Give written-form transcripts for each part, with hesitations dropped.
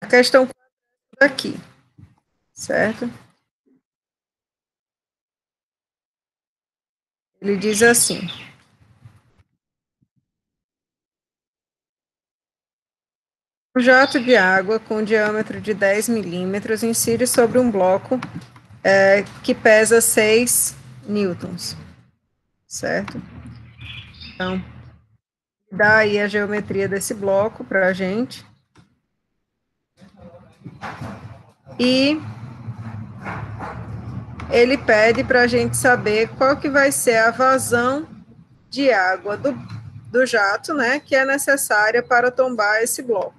questão aqui, certo? Ele diz assim: um jato de água com diâmetro de 10 milímetros incide sobre um bloco que pesa 6 newtons, certo? Então, dá aí a geometria desse bloco para a gente. E ele pede para a gente saber qual que vai ser a vazão de água do jato, né, que é necessária para tombar esse bloco.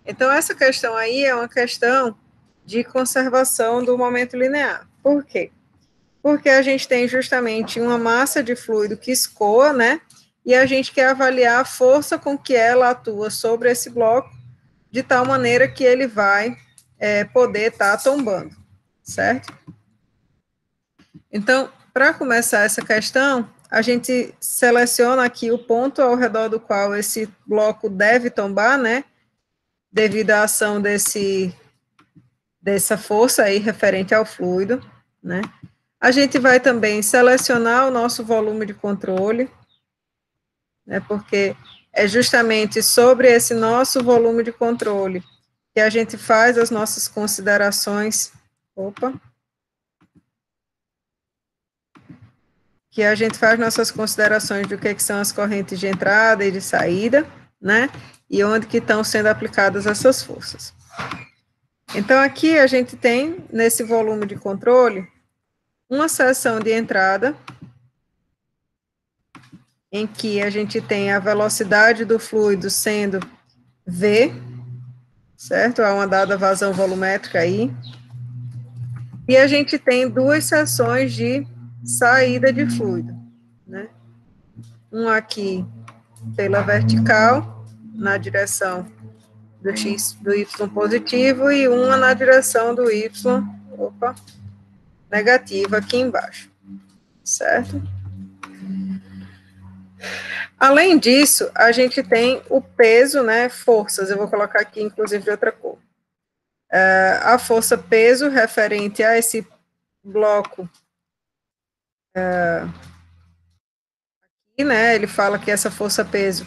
Então, essa questão aí é uma questão de conservação do momento linear. Por quê? Porque a gente tem justamente uma massa de fluido que escoa, né, e a gente quer avaliar a força com que ela atua sobre esse bloco, de tal maneira que ele vai poder estar tombando, certo? Então, para começar essa questão, a gente seleciona aqui o ponto ao redor do qual esse bloco deve tombar, né, devido à ação dessa força aí referente ao fluido, né. A gente vai também selecionar o nosso volume de controle, né, porque é justamente sobre esse nosso volume de controle que a gente faz as nossas considerações, que a gente faz nossas considerações do que são as correntes de entrada e de saída, né, e onde que estão sendo aplicadas essas forças. Então, aqui a gente tem, nesse volume de controle, uma seção de entrada, em que a gente tem a velocidade do fluido sendo V, certo? Há uma dada vazão volumétrica aí. E a gente tem duas seções de saída de fluido, né? Um aqui pela vertical, na direção do Y positivo, e uma na direção do Y, negativo aqui embaixo, certo? Além disso, a gente tem o peso, né, forças, eu vou colocar aqui, inclusive, de outra cor. A força peso referente a esse bloco, aqui, né, ele fala que essa força peso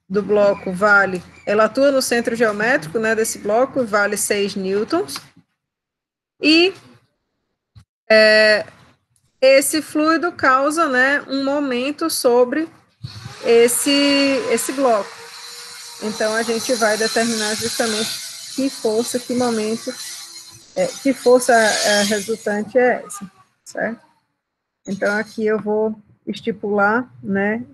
do bloco vale, ela atua no centro geométrico, né, desse bloco, vale 6 newtons, e esse fluido causa, né, um momento sobre esse bloco. Então, a gente vai determinar justamente que força, que momento, que força resultante é essa, certo? Então, aqui eu vou estipular, né,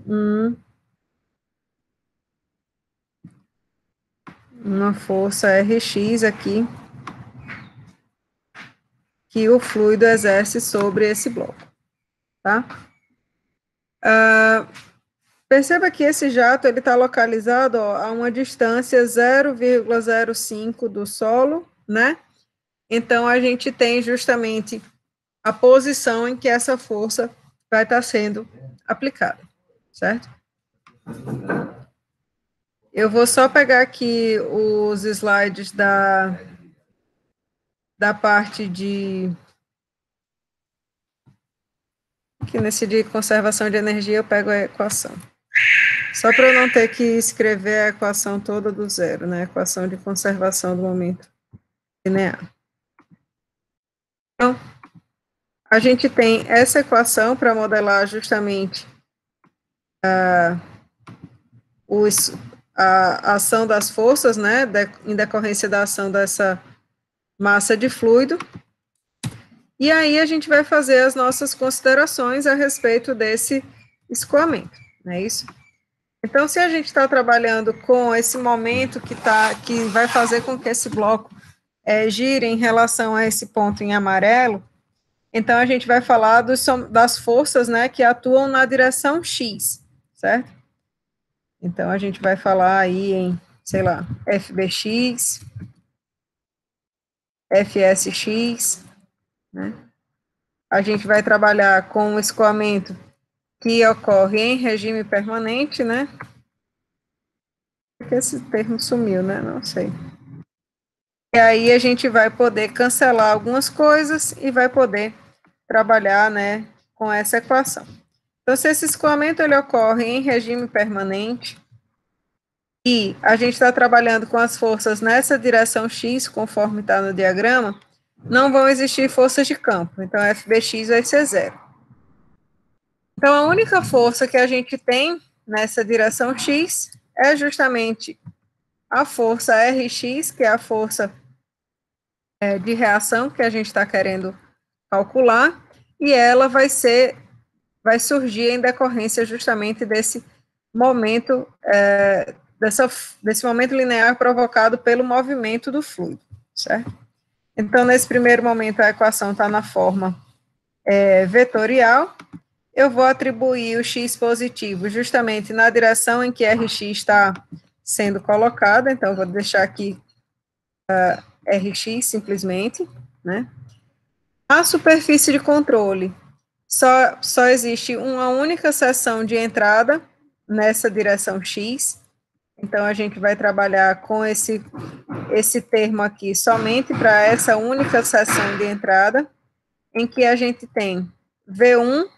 uma força Rx aqui, que o fluido exerce sobre esse bloco, tá? Perceba que esse jato ele está localizado a uma distância 0,05 do solo, né? Então, a gente tem justamente a posição em que essa força vai estar sendo aplicada, certo? Eu vou só pegar aqui os slides da parte de... que nesse de conservação de energia eu pego a equação. Só para eu não ter que escrever a equação toda do zero, né? A equação de conservação do momento linear. Então, a gente tem essa equação para modelar justamente a ação das forças, né, em decorrência da ação dessa massa de fluido. E aí a gente vai fazer as nossas considerações a respeito desse escoamento, não é isso? Então, se a gente está trabalhando com esse momento que vai fazer com que esse bloco gire em relação a esse ponto em amarelo, então a gente vai falar das forças, né, que atuam na direção X, certo? Então, a gente vai falar aí em, sei lá, FBX, FSX, né? A gente vai trabalhar com o escoamento que ocorre em regime permanente, né? Porque esse termo sumiu, né? Não sei. E aí a gente vai poder cancelar algumas coisas e vai poder trabalhar, né, com essa equação. Então, se esse escoamento ele ocorre em regime permanente e a gente está trabalhando com as forças nessa direção x, conforme está no diagrama, não vão existir forças de campo. Então, FBx vai ser zero. Então, a única força que a gente tem nessa direção x é justamente a força Rx, que é a força de reação que a gente está querendo calcular, e ela vai surgir em decorrência justamente desse momento, desse momento linear provocado pelo movimento do fluido, certo? Então, nesse primeiro momento, a equação está na forma vetorial. Eu vou atribuir o x positivo justamente na direção em que Rx está sendo colocada, então, eu vou deixar aqui Rx simplesmente, né? A superfície de controle, só existe uma única seção de entrada nessa direção x, então a gente vai trabalhar com esse termo aqui somente para essa única seção de entrada, em que a gente tem V1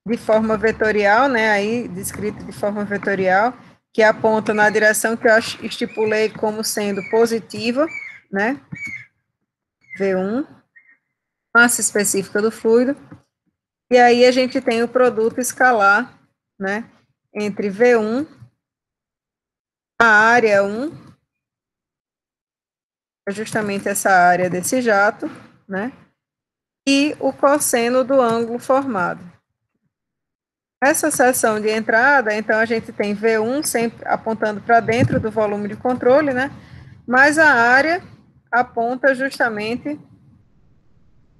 de forma vetorial, né, aí descrito de forma vetorial, que aponta na direção que eu estipulei como sendo positiva, né, V1, massa específica do fluido, e aí a gente tem o produto escalar, né, entre V1, a área 1, é justamente essa área desse jato, né, e o cosseno do ângulo formado. Essa seção de entrada, então, a gente tem V1 sempre apontando para dentro do volume de controle, né? Mas a área aponta justamente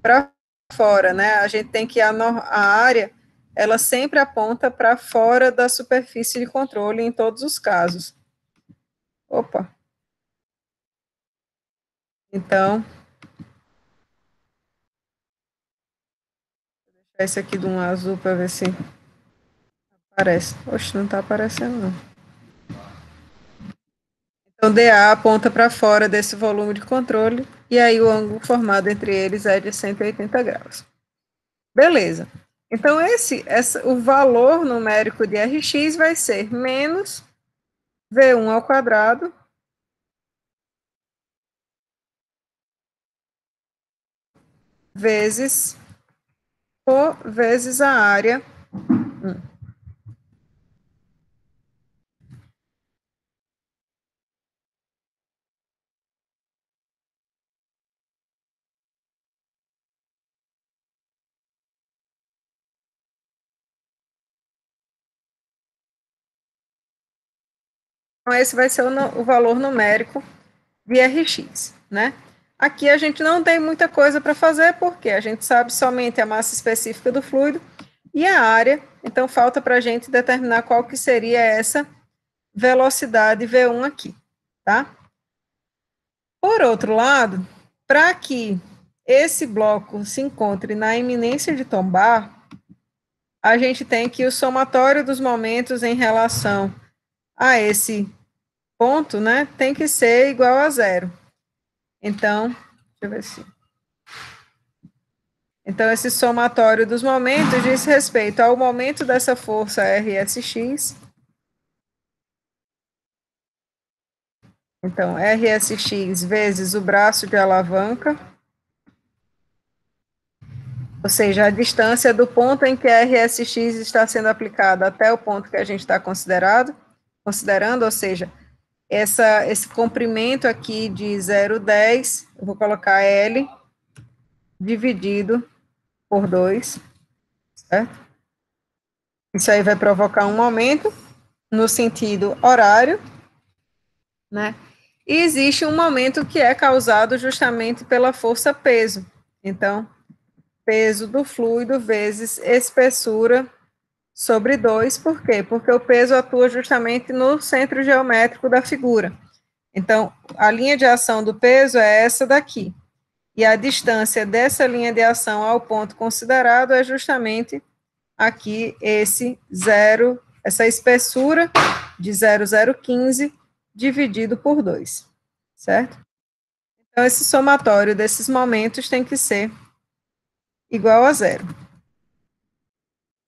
para fora, né? A gente tem que a área, ela sempre aponta para fora da superfície de controle em todos os casos. Opa! Então, vou deixar esse aqui de um azul para ver se aparece. Oxe, não está aparecendo, não. Então, DA aponta para fora desse volume de controle, e aí o ângulo formado entre eles é de 180 graus. Beleza. Então, o valor numérico de Rx vai ser menos V1 ao quadrado vezes vezes a área. Então, esse vai ser o valor numérico de Rx, né? Aqui a gente não tem muita coisa para fazer, porque a gente sabe somente a massa específica do fluido e a área, então falta para a gente determinar qual que seria essa velocidade V1 aqui, tá? Por outro lado, para que esse bloco se encontre na iminência de tombar, a gente tem que o somatório dos momentos em relação a esse ponto, né, tem que ser igual a zero. Então, deixa eu ver se... Então, esse somatório dos momentos diz respeito ao momento dessa força RSX. Então, RSX vezes o braço de alavanca, ou seja, a distância do ponto em que a RSX está sendo aplicada até o ponto que a gente está considerando, ou seja, esse comprimento aqui de 0,10, eu vou colocar L dividido por 2, certo? Isso aí vai provocar um momento no sentido horário, né? E existe um momento que é causado justamente pela força peso. Então, peso do fluido vezes espessura sobre 2, por quê? Porque o peso atua justamente no centro geométrico da figura. Então, a linha de ação do peso é essa daqui. E a distância dessa linha de ação ao ponto considerado é justamente aqui essa espessura de 0,015 dividido por 2, certo? Então, esse somatório desses momentos tem que ser igual a zero.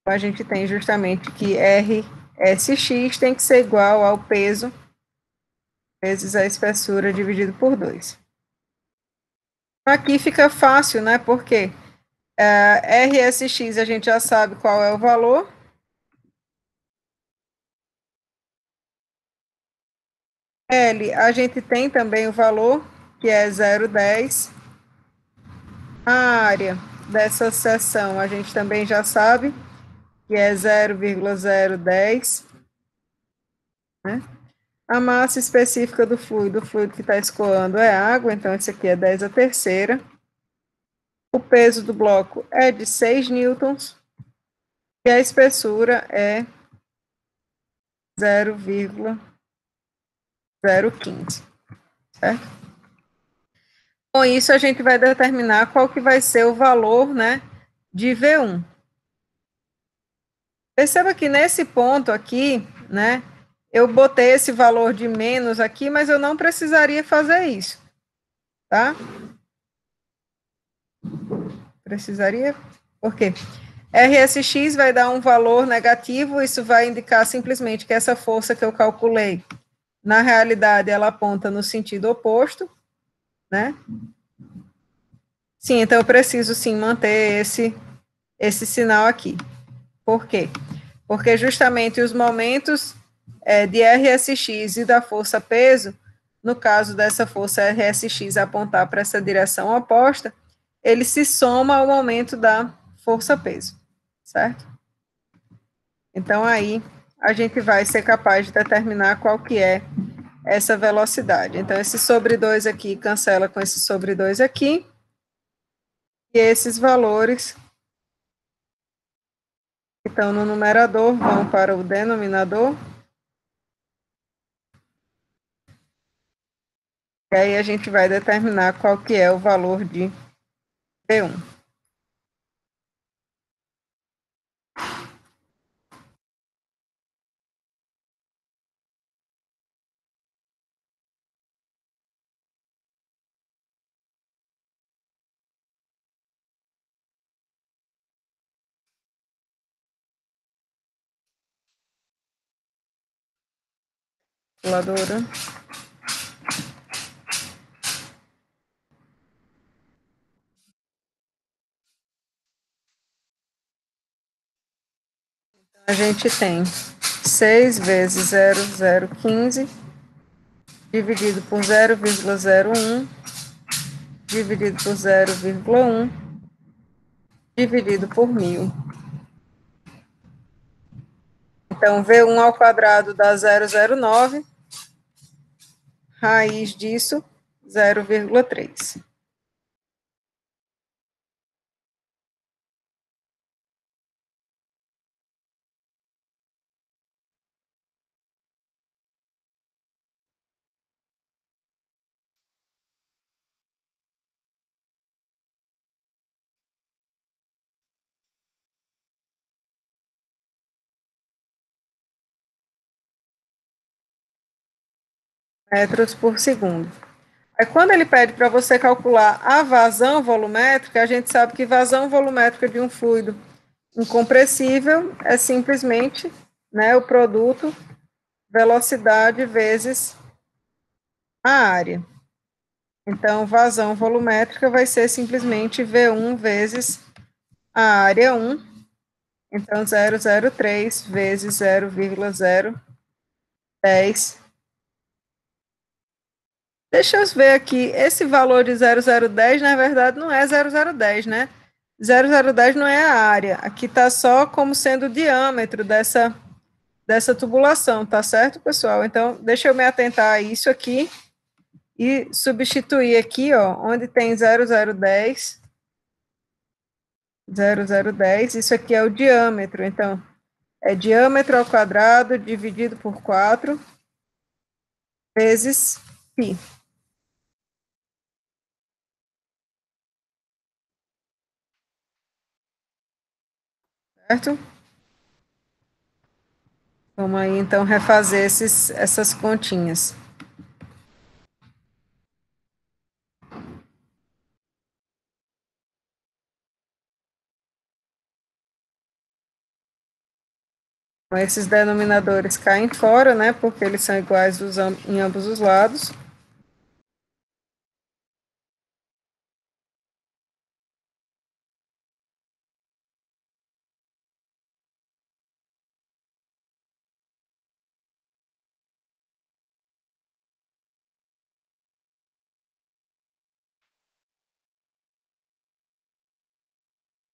Então, a gente tem justamente que RSX tem que ser igual ao peso vezes a espessura dividido por 2. Aqui fica fácil, né? Porque RSX a gente já sabe qual é o valor. L, a gente tem também o valor, que é 0,10. A área dessa seção a gente também já sabe, que é 0,010, né? A massa específica do fluido que está escoando é água, então esse aqui é 10 a terceira. O peso do bloco é de 6 newtons e a espessura é 0,015, certo? Com isso, a gente vai determinar qual que vai ser o valor, né, de V1. Perceba que nesse ponto aqui, né, eu botei esse valor de menos aqui, mas eu não precisaria fazer isso, tá? Precisaria, por quê? RSX vai dar um valor negativo, isso vai indicar simplesmente que essa força que eu calculei, na realidade, ela aponta no sentido oposto, né? Sim, então eu preciso sim manter esse sinal aqui. Por quê? Porque justamente os momentos de RSX e da força peso, no caso dessa força RSX apontar para essa direção oposta, ele se soma ao momento da força peso, certo? Então aí a gente vai ser capaz de determinar qual que é essa velocidade. Então esse sobre 2 aqui cancela com esse sobre 2 aqui, e esses valores que estão no numerador vão para o denominador. E aí a gente vai determinar qual que é o valor de P1. Calculadora. A gente tem 6 vezes 0,015 dividido por 0,01 dividido por 0,1 dividido por 1000. Então, V1 ao quadrado dá 0,09, raiz disso, 0,3. Metros por segundo. Aí, quando ele pede para você calcular a vazão volumétrica, a gente sabe que vazão volumétrica de um fluido incompressível é simplesmente, né, o produto velocidade vezes a área. Então, vazão volumétrica vai ser simplesmente V1 vezes a área 1. Então, 0,03 vezes 0,010. Deixa eu ver aqui, esse valor de 0,010, na verdade, não é 0,010, né? 0,010 não é a área. Aqui está só como sendo o diâmetro dessa tubulação, tá certo, pessoal? Então, deixa eu me atentar a isso aqui e substituir aqui, ó, onde tem 0,010, 0,010, isso aqui é o diâmetro, então, é diâmetro ao quadrado dividido por 4 vezes π, certo? Vamos aí, então, refazer essas continhas. Então, esses denominadores caem fora, né, porque eles são iguais em ambos os lados.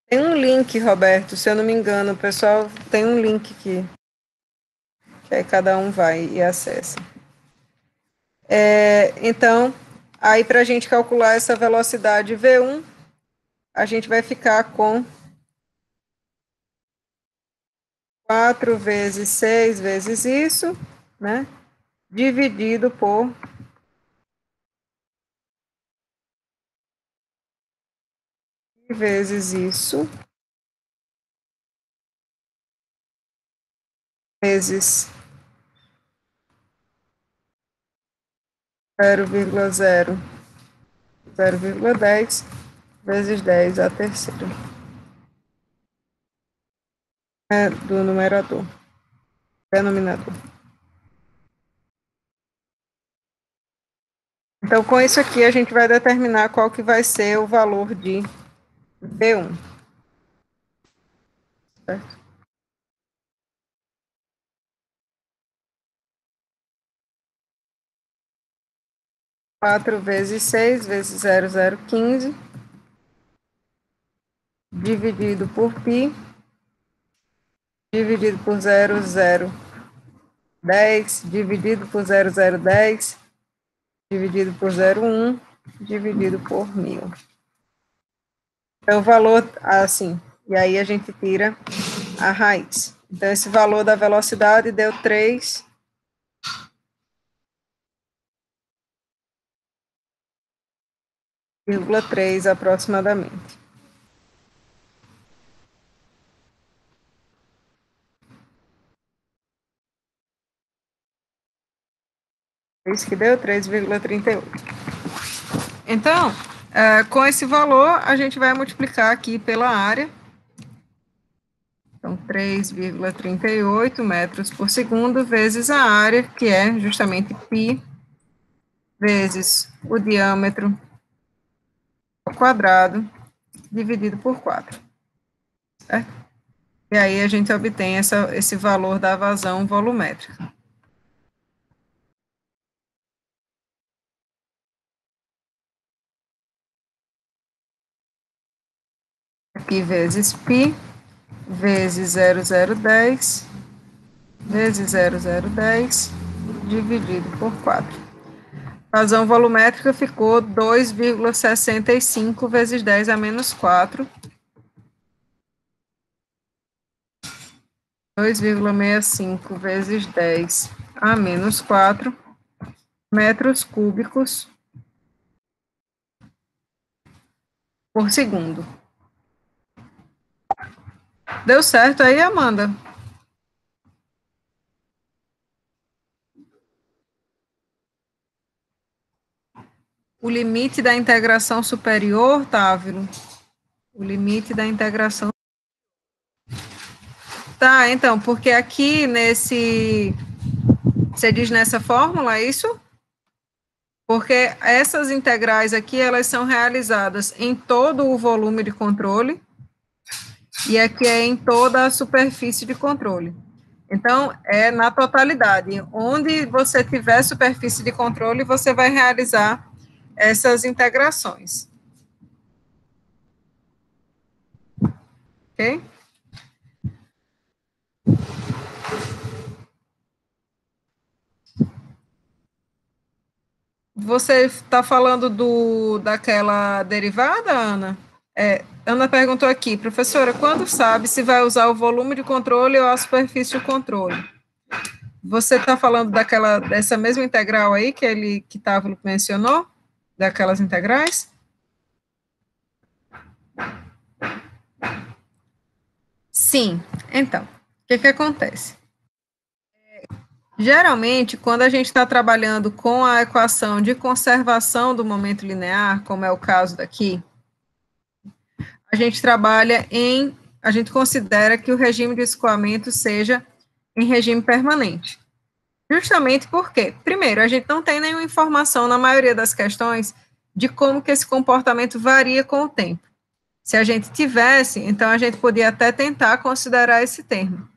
Tem um link, Roberto, se eu não me engano, o pessoal tem um link que aí cada um vai e acessa. Então, aí para a gente calcular essa velocidade V1, a gente vai ficar com 4 vezes 6 vezes isso, né? Dividido por vezes isso, vezes 0,10 vezes 10 a terceira. Do numerador, denominador. Então, com isso aqui, a gente vai determinar qual que vai ser o valor de B1. Certo? 4 vezes 6 vezes 0,015, dividido por π, dividido por 0,010, dividido por 0,010, dividido por 0,1, dividido por 1000. Então, o valor, assim, e aí a gente tira a raiz. Então, esse valor da velocidade deu 3,3 aproximadamente. É isso que deu 3,38. Então, com esse valor, a gente vai multiplicar aqui pela área. Então, 3,38 metros por segundo vezes a área, que é justamente π, vezes o diâmetro ao quadrado, dividido por 4. Certo? E aí a gente obtém esse valor da vazão volumétrica. Aqui vezes π, vezes 0,010, vezes 0,010, dividido por 4. Vazão volumétrica ficou 2,65 vezes 10 a menos 4. 2,65 vezes 10 a menos 4 metros cúbicos por segundo. Deu certo aí, Amanda? O limite da integração superior, Távilo? O limite da integração. Tá, então, porque aqui você diz nessa fórmula, é isso? Porque essas integrais aqui, elas são realizadas em todo o volume de controle, e aqui é em toda a superfície de controle. Então, é na totalidade. Onde você tiver superfície de controle, você vai realizar essas integrações. Ok? Você está falando daquela derivada, Ana? Ana perguntou aqui, professora, quando sabe se vai usar o volume de controle ou a superfície de controle? Você está falando dessa mesma integral aí que Távilo mencionou? Daquelas integrais? Sim. Então, o que acontece? Geralmente, quando a gente está trabalhando com a equação de conservação do momento linear, como é o caso daqui, a gente a gente considera que o regime de escoamento seja em regime permanente. Justamente porque, primeiro, a gente não tem nenhuma informação na maioria das questões de como que esse comportamento varia com o tempo. Se a gente tivesse, então a gente podia até tentar considerar esse termo.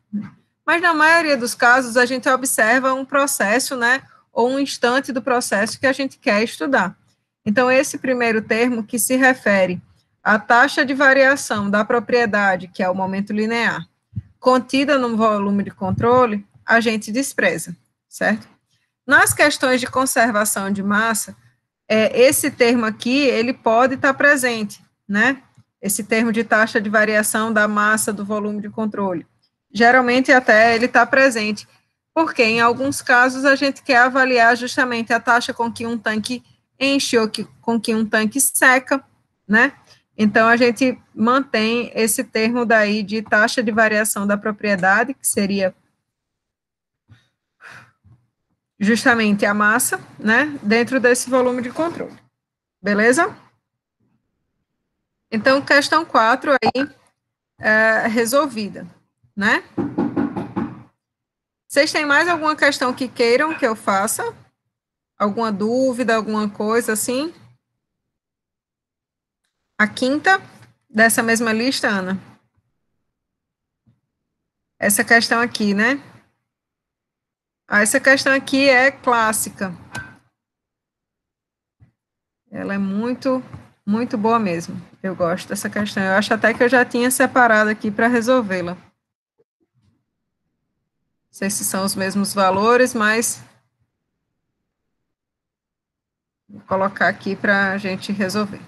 Mas na maioria dos casos, a gente observa um processo, né, ou um instante do processo que a gente quer estudar. Então, esse primeiro termo, que se refere à taxa de variação da propriedade, que é o momento linear, contida no volume de controle, a gente despreza, certo? Nas questões de conservação de massa, esse termo aqui, ele pode estar presente, né? Esse termo de taxa de variação da massa do volume de controle. Geralmente, até ele está presente, porque em alguns casos a gente quer avaliar justamente a taxa com que um tanque enche ou com que um tanque seca, né? Então, a gente mantém esse termo daí de taxa de variação da propriedade, que seria justamente a massa, né, dentro desse volume de controle. Beleza? Então, questão 4 aí resolvida, né? Vocês têm mais alguma questão que queiram que eu faça? Alguma dúvida, alguma coisa assim? A quinta dessa mesma lista, Ana. Essa questão aqui, né? Essa questão aqui é clássica. Ela é muito, muito boa mesmo. Eu gosto dessa questão. Eu acho até que eu já tinha separado aqui para resolvê-la. Não sei se são os mesmos valores, mas vou colocar aqui para a gente resolver.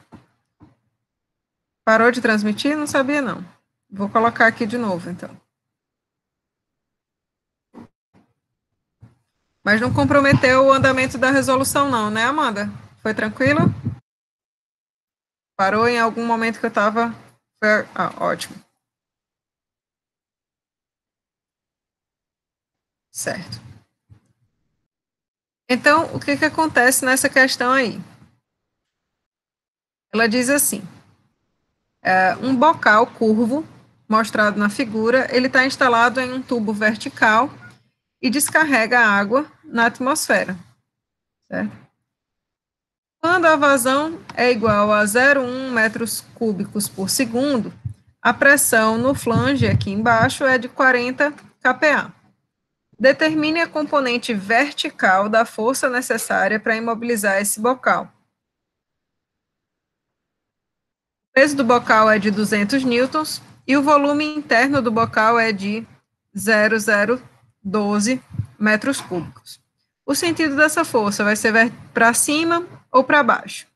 Parou de transmitir? Não sabia, não. Vou colocar aqui de novo, então. Mas não comprometeu o andamento da resolução, não, né, Amanda? Foi tranquilo? Parou em algum momento que eu estava... Ah, ótimo. Certo. Então, o que acontece nessa questão aí? Ela diz assim, um bocal curvo, mostrado na figura, ele está instalado em um tubo vertical e descarrega água na atmosfera, certo? Quando a vazão é igual a 0,1 metros cúbicos por segundo, a pressão no flange aqui embaixo é de 40 kPa. Determine a componente vertical da força necessária para imobilizar esse bocal. O peso do bocal é de 200 newtons e o volume interno do bocal é de 0,012 metros cúbicos. O sentido dessa força vai ser para cima ou para baixo.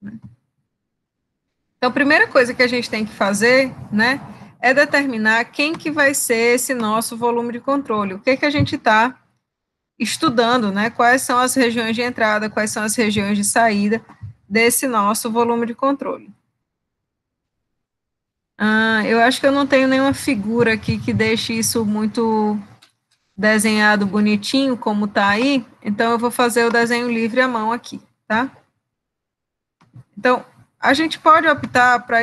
Então, a primeira coisa que a gente tem que fazer, né, é determinar quem que vai ser esse nosso volume de controle. O que a gente está estudando, né, quais são as regiões de entrada, quais são as regiões de saída desse nosso volume de controle. Eu acho que eu não tenho nenhuma figura aqui que deixe isso muito desenhado bonitinho, como está aí, então eu vou fazer o desenho livre à mão aqui, tá? Então, a gente pode optar para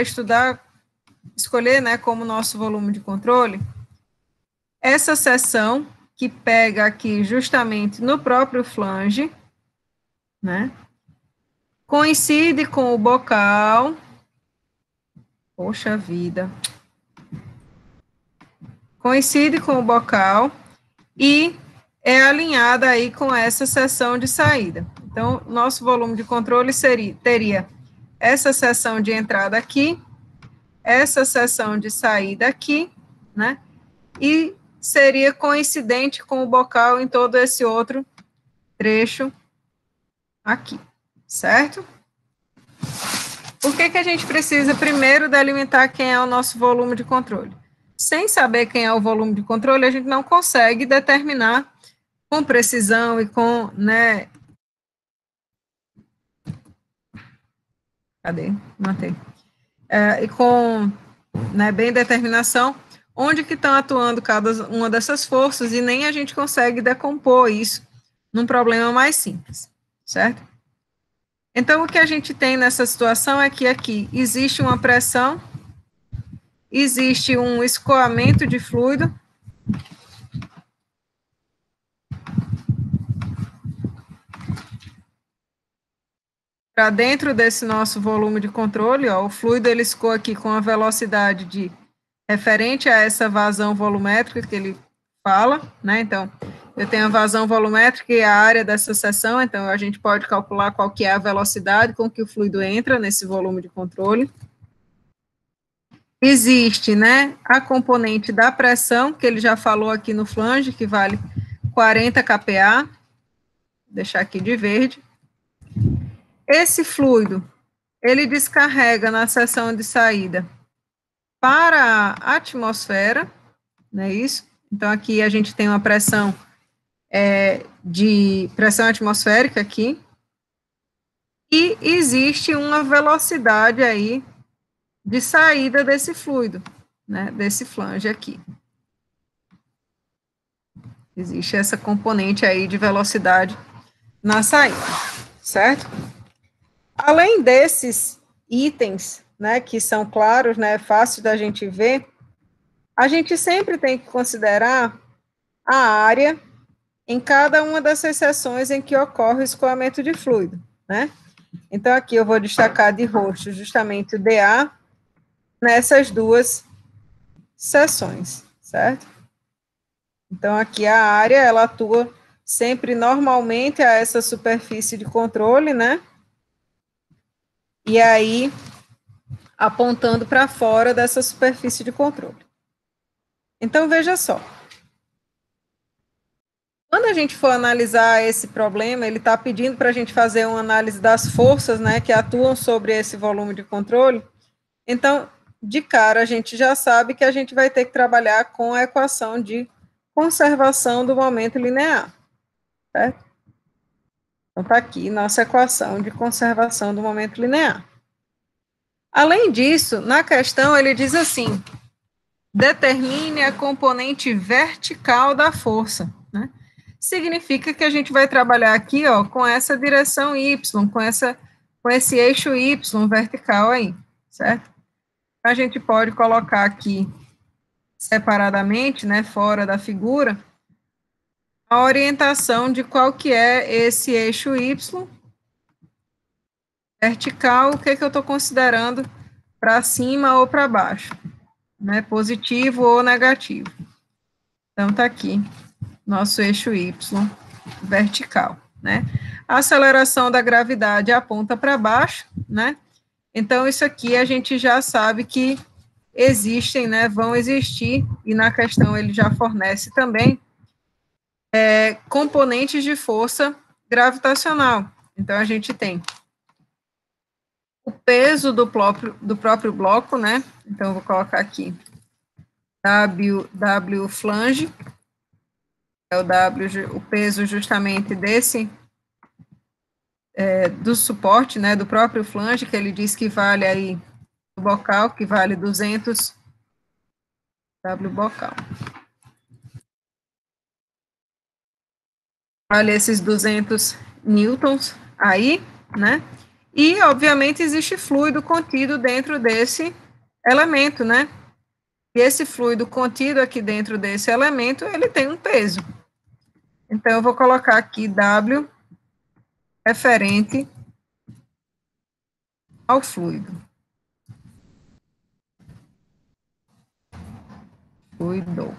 escolher, né, como nosso volume de controle, essa seção que pega aqui justamente no próprio flange, né, coincide com o bocal, poxa vida, coincide com o bocal e é alinhada aí com essa seção de saída. Então, nosso volume de controle teria essa seção de entrada aqui, essa seção de saída aqui, né, e seria coincidente com o bocal em todo esse outro trecho aqui, certo? Por que a gente precisa primeiro delimitar quem é o nosso volume de controle? Sem saber quem é o volume de controle, a gente não consegue determinar com precisão e com, né... Cadê? Matei. E com, né, bem determinação, onde que estão atuando cada uma dessas forças, e nem a gente consegue decompor isso num problema mais simples, certo? Então, o que a gente tem nessa situação é que aqui existe uma pressão, existe um escoamento de fluido, para dentro desse nosso volume de controle, ó, o fluido ele escoa aqui com a velocidade de referente a essa vazão volumétrica que ele fala, né? Então, eu tenho a vazão volumétrica e a área dessa seção, então a gente pode calcular qual que é a velocidade com que o fluido entra nesse volume de controle. Existe, né, a componente da pressão, que ele já falou aqui no flange, que vale 40 kPa, vou deixar aqui de verde. Esse fluido, ele descarrega na seção de saída para a atmosfera, não é isso? Então, aqui a gente tem uma pressão de pressão atmosférica aqui, e existe uma velocidade aí de saída desse fluido, né, desse flange aqui. Existe essa componente aí de velocidade na saída, certo? Além desses itens, né, que são claros, né, fácil da gente ver, a gente sempre tem que considerar a área em cada uma dessas seções em que ocorre o escoamento de fluido, né? Então, aqui eu vou destacar de roxo justamente o DA nessas duas seções, certo? Então, aqui a área, ela atua sempre normalmente a essa superfície de controle, né? E aí, apontando para fora dessa superfície de controle. Então, veja só. Quando a gente for analisar esse problema, ele está pedindo para a gente fazer uma análise das forças, né, que atuam sobre esse volume de controle. Então, de cara, a gente já sabe que a gente vai ter que trabalhar com a equação de conservação do momento linear, certo? Então, está aqui nossa equação de conservação do momento linear. Além disso, na questão, ele diz assim, determine a componente vertical da força, né? Significa que a gente vai trabalhar aqui, ó, com essa direção Y, com esse eixo Y vertical aí, certo? A gente pode colocar aqui separadamente, né, fora da figura, a orientação de qual que é esse eixo Y vertical, o que que eu estou considerando para cima ou para baixo, né, positivo ou negativo. Então, tá aqui nosso eixo Y vertical, né? A aceleração da gravidade aponta para baixo, né? Então, isso aqui a gente já sabe que existem, né? Vão existir, e na questão ele já fornece também componentes de força gravitacional. Então, a gente tem o peso do próprio bloco, né? Então, eu vou colocar aqui W flange, é o W, o peso justamente desse, do suporte, né, do próprio flange, que ele diz que vale aí, o bocal, que vale 200 W bocal. Vale esses 200 newtons aí, né, e, obviamente, existe fluido contido dentro desse elemento, né, e esse fluido contido aqui dentro desse elemento, ele tem um peso. Então, eu vou colocar aqui W referente ao fluido. Fluido.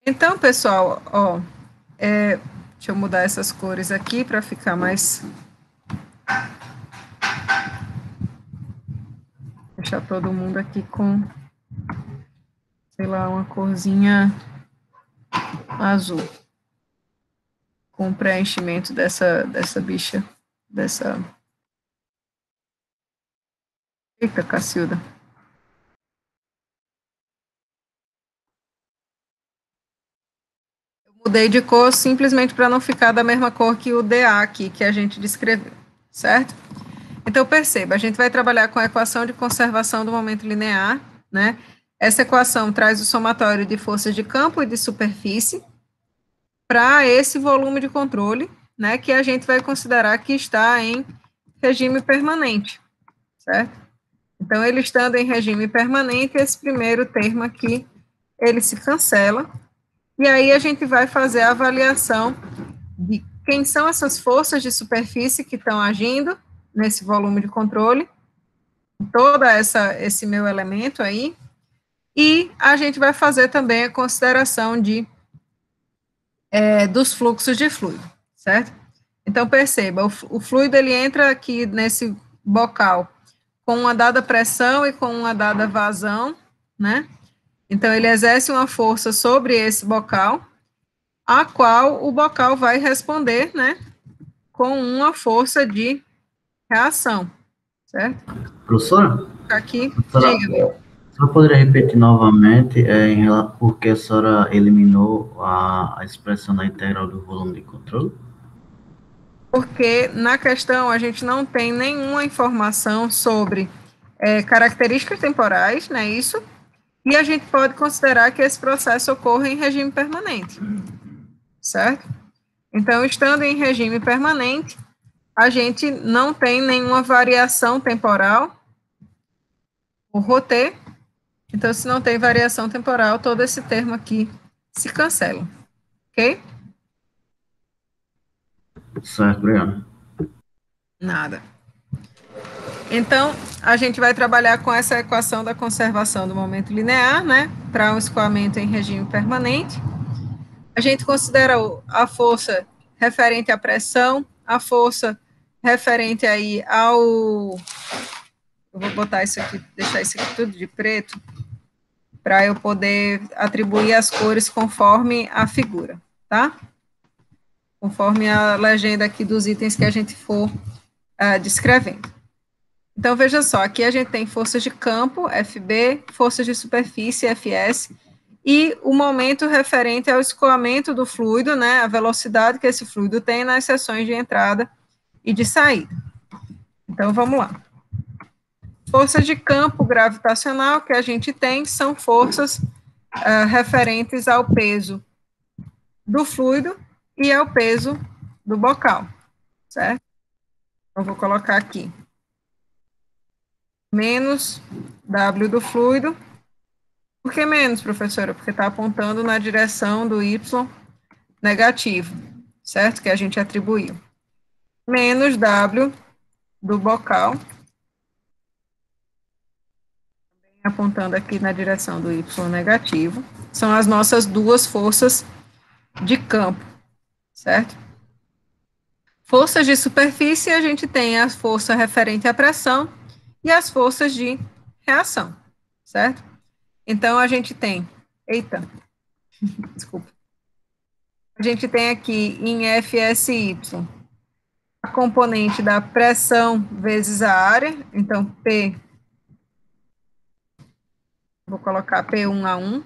Então, pessoal, ó, deixa eu mudar essas cores aqui para ficar mais... Deixar todo mundo aqui com, sei lá, uma corzinha azul. Com o preenchimento dessa bicha, dessa... Eita, Cacilda. Eu mudei de cor simplesmente para não ficar da mesma cor que o DA aqui, que a gente descreveu, certo? Então, perceba, a gente vai trabalhar com a equação de conservação do momento linear, né? Essa equação traz o somatório de forças de campo e de superfície para esse volume de controle, né, que a gente vai considerar que está em regime permanente, certo? Então, ele estando em regime permanente, esse primeiro termo aqui, ele se cancela, e aí a gente vai fazer a avaliação de quem são essas forças de superfície que estão agindo nesse volume de controle, esse meu elemento aí, e a gente vai fazer também a consideração dos fluxos de fluido, certo? Então, perceba, o fluido, ele entra aqui nesse bocal com uma dada pressão e com uma dada vazão, né? Então, ele exerce uma força sobre esse bocal, a qual o bocal vai responder, né, com uma força de reação, certo? Professora? Aqui, Professora, diga-me. a senhora poderia repetir novamente por que a senhora eliminou a expressão da integral do volume de controle? Porque na questão a gente não tem nenhuma informação sobre características temporais, não é isso? E a gente pode considerar que esse processo ocorra em regime permanente, certo? Então, estando em regime permanente, a gente não tem nenhuma variação temporal, o ρT. Então, se não tem variação temporal, todo esse termo aqui se cancela, ok? Certo, obrigado. Nada. Então, a gente vai trabalhar com essa equação da conservação do momento linear, né, para um escoamento em regime permanente. A gente considera a força referente à pressão, a força referente aí ao... Eu vou botar isso aqui, deixar isso aqui tudo de preto, para eu poder atribuir as cores conforme a figura, tá? Conforme a legenda aqui dos itens que a gente for descrevendo. Então, veja só, aqui a gente tem forças de campo, FB, forças de superfície, FS, e o momento referente ao escoamento do fluido, né, a velocidade que esse fluido tem nas seções de entrada e de saída. Então, vamos lá. Forças de campo gravitacional que a gente tem são forças referentes ao peso do fluido e ao peso do bocal, certo? Eu vou colocar aqui menos W do fluido. Por que menos, professora? Porque está apontando na direção do Y negativo, certo? Que a gente atribuiu. Menos W do bocal, apontando aqui na direção do Y negativo. São as nossas duas forças de campo, certo? Forças de superfície, a gente tem a força referente à pressão e as forças de reação, certo? Então, a gente tem... Eita, desculpa. A gente tem aqui em FSY a componente da pressão vezes a área, então P, vou colocar P1A1,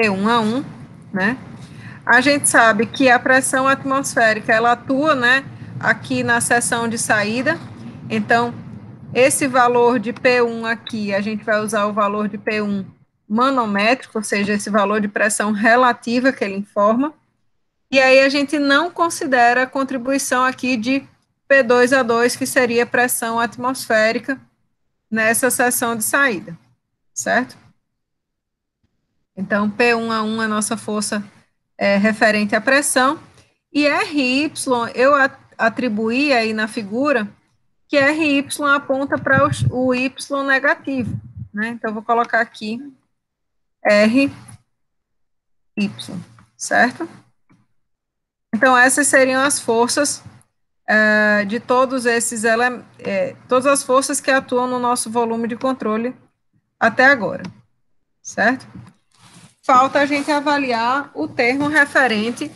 P1A1, né? A gente sabe que a pressão atmosférica, ela atua, né, aqui na seção de saída, então, esse valor de P1 aqui, a gente vai usar o valor de P1 manométrico, ou seja, esse valor de pressão relativa que ele informa, e aí a gente não considera a contribuição aqui de P2A2, que seria pressão atmosférica nessa seção de saída, certo? Então, P1A1 é a nossa força referente à pressão, e RY, eu atribuí aí na figura, que RY aponta para o Y negativo, né? Então, vou colocar aqui RY, certo? Então, essas seriam as forças de todos esses elementos, todas as forças que atuam no nosso volume de controle até agora, certo? Falta a gente avaliar o termo referente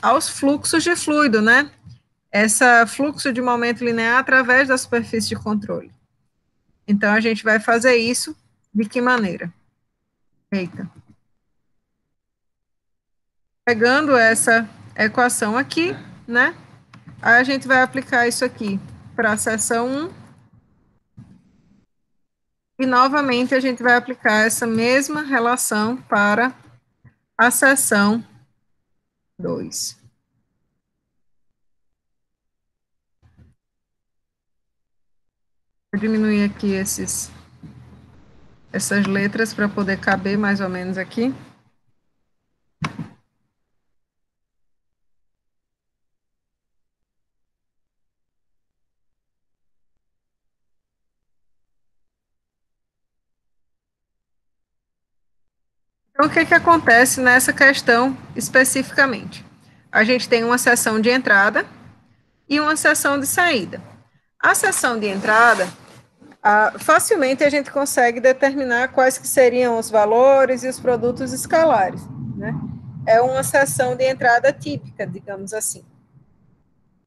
aos fluxos de fluido, né? esse fluxo de momento linear através da superfície de controle. Então, a gente vai fazer isso de que maneira? Eita. Pegando essa equação aqui, né? Aí a gente vai aplicar isso aqui para a seção 1. E, novamente, a gente vai aplicar essa mesma relação para a seção 2. Vou diminuir aqui essas letras para poder caber mais ou menos aqui. Então, o que que acontece nessa questão especificamente? A gente tem uma seção de entrada e uma seção de saída. A seção de entrada, facilmente a gente consegue determinar quais que seriam os valores e os produtos escalares, né? É uma seção de entrada típica, digamos assim.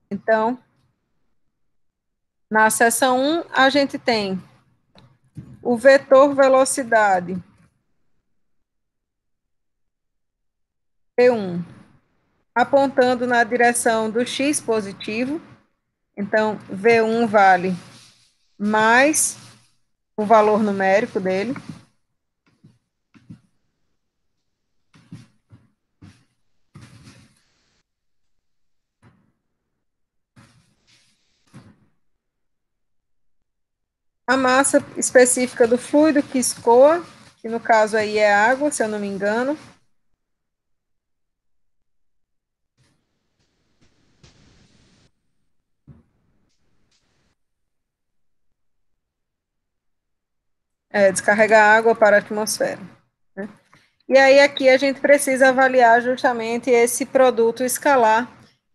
Então, na seção 1, a gente tem o vetor velocidade P1, apontando na direção do x positivo. Então, V1 vale mais o valor numérico dele. A massa específica do fluido que escoa, que no caso aí é água, se eu não me engano. Descarrega água para a atmosfera, né? E aí aqui a gente precisa avaliar justamente esse produto escalar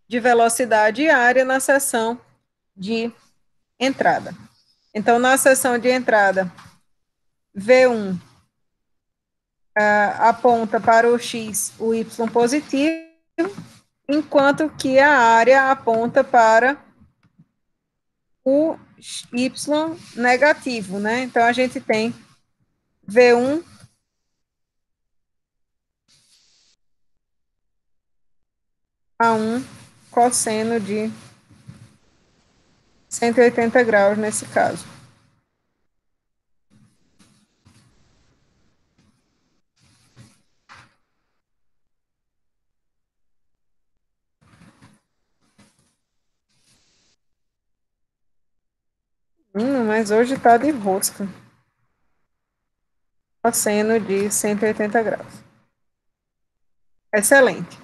de velocidade e área na seção de entrada. Então, na seção de entrada, V1 aponta para o x, o y positivo, enquanto que a área aponta para o y negativo, né? Então, a gente tem V1 a 1 cosseno de 180 graus nesse caso. Mas hoje está de rosca. Cosseno de 180 graus. Excelente.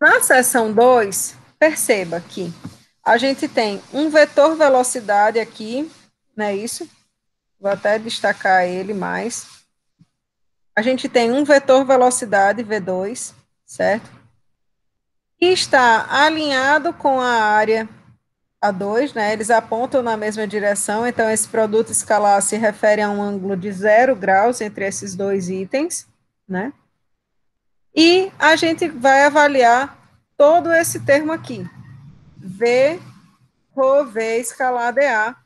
Na seção 2, perceba que a gente tem um vetor velocidade aqui, não é isso? Vou até destacar ele mais. A gente tem um vetor velocidade, V2, certo? E está alinhado com a área A2, né? Eles apontam na mesma direção, então esse produto escalar se refere a um ângulo de 0 graus entre esses dois itens, né? E a gente vai avaliar todo esse termo aqui, V, Rho, V escalar dA,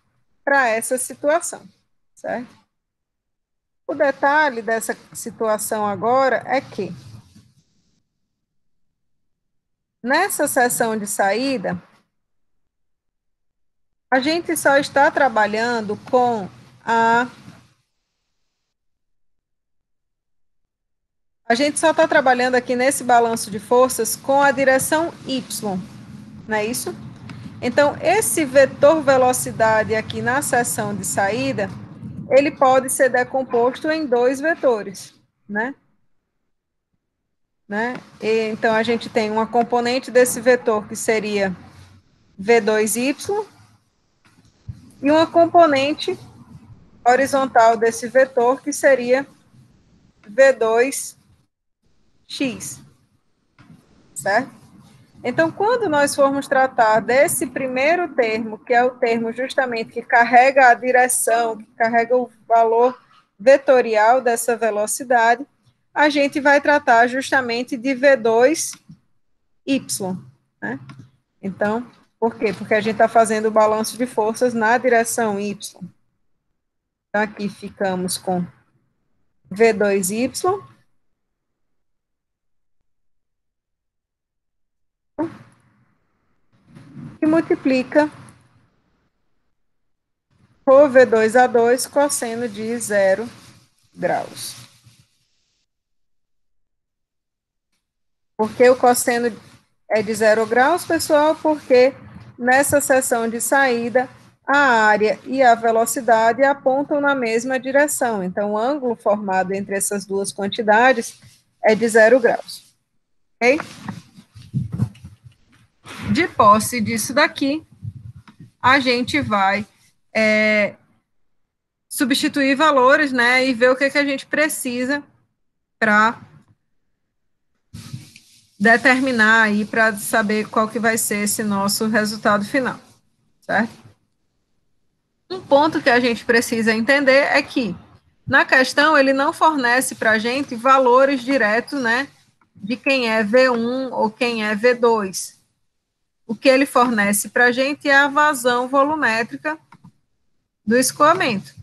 para essa situação, certo? O detalhe dessa situação agora é que, nessa seção de saída, a gente só está trabalhando com a gente só está trabalhando aqui nesse balanço de forças com a direção Y, não é isso? Então, esse vetor velocidade aqui na seção de saída, ele pode ser decomposto em dois vetores, né? E, então, a gente tem uma componente desse vetor que seria V2Y e uma componente horizontal desse vetor que seria V2X, certo? Então, quando nós formos tratar desse primeiro termo, que é o termo justamente que carrega a direção, que carrega o valor vetorial dessa velocidade, a gente vai tratar justamente de V2Y, né? Então, por quê? Porque a gente está fazendo o balanço de forças na direção Y. Então, aqui ficamos com V2Y, que multiplica por V2A2 cosseno de 0 graus. Por que o cosseno é de 0 graus, pessoal? Porque nessa seção de saída, a área e a velocidade apontam na mesma direção. Então, o ângulo formado entre essas duas quantidades é de 0 graus. Ok? De posse disso daqui, a gente vai substituir valores, né, e ver o que a gente precisa para determinar aí, para saber qual que vai ser esse nosso resultado final, certo? Um ponto que a gente precisa entender é que, na questão, ele não fornece para a gente valores diretos, né, de quem é V1 ou quem é V2. O que ele fornece para a gente é a vazão volumétrica do escoamento.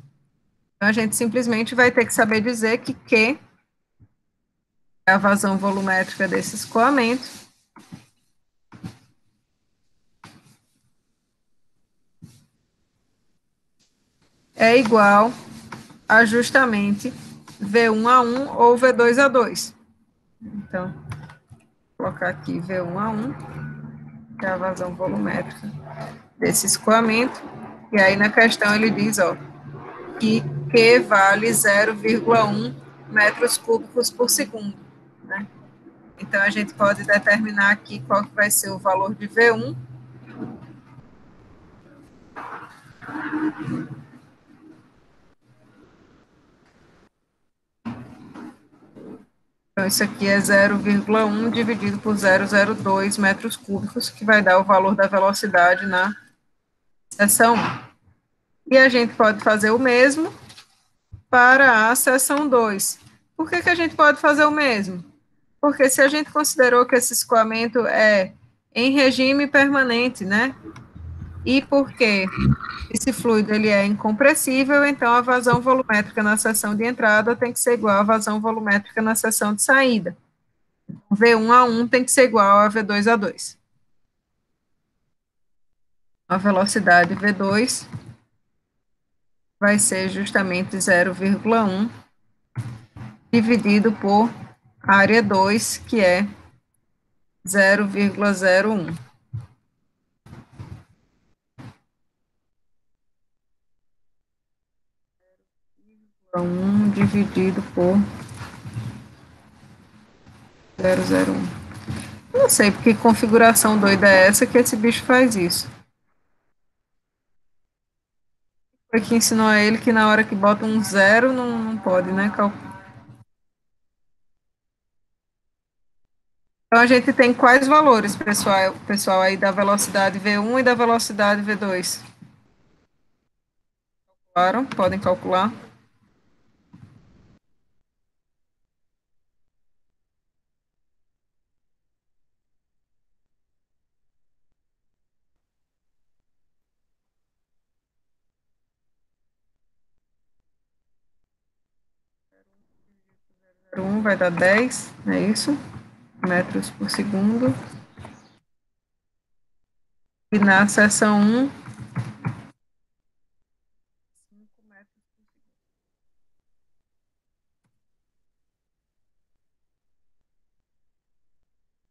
Então, a gente simplesmente vai ter que saber dizer que Q é a vazão volumétrica desse escoamento. É igual a justamente V1A1 ou V2A2. Então, vou colocar aqui V1A1, que é a vazão volumétrica desse escoamento. E aí, na questão, ele diz, ó, que Q vale 0,1 metros cúbicos por segundo, né? Então, a gente pode determinar aqui qual que vai ser o valor de V1. Então, isso aqui é 0,1 dividido por 0,02 metros cúbicos, que vai dar o valor da velocidade na seção 1. E a gente pode fazer o mesmo para a seção 2. Por que a gente pode fazer o mesmo? Porque se a gente considerou que esse escoamento é em regime permanente, né? E porque esse fluido ele é incompressível, então a vazão volumétrica na seção de entrada tem que ser igual à vazão volumétrica na seção de saída. V1A1 tem que ser igual a V2A2. A velocidade V2 vai ser justamente 0,1 dividido por área 2, que é 0,01. 1 dividido por 0,01. Não sei porque configuração doida é essa que esse bicho faz isso. Foi que ensinou a ele que na hora que bota um zero não pode, né? Então a gente tem quais valores, pessoal aí da velocidade V1 e da velocidade V2? Claro, podem calcular. Um vai dar 10, é isso? Metros por segundo. E na seção 1,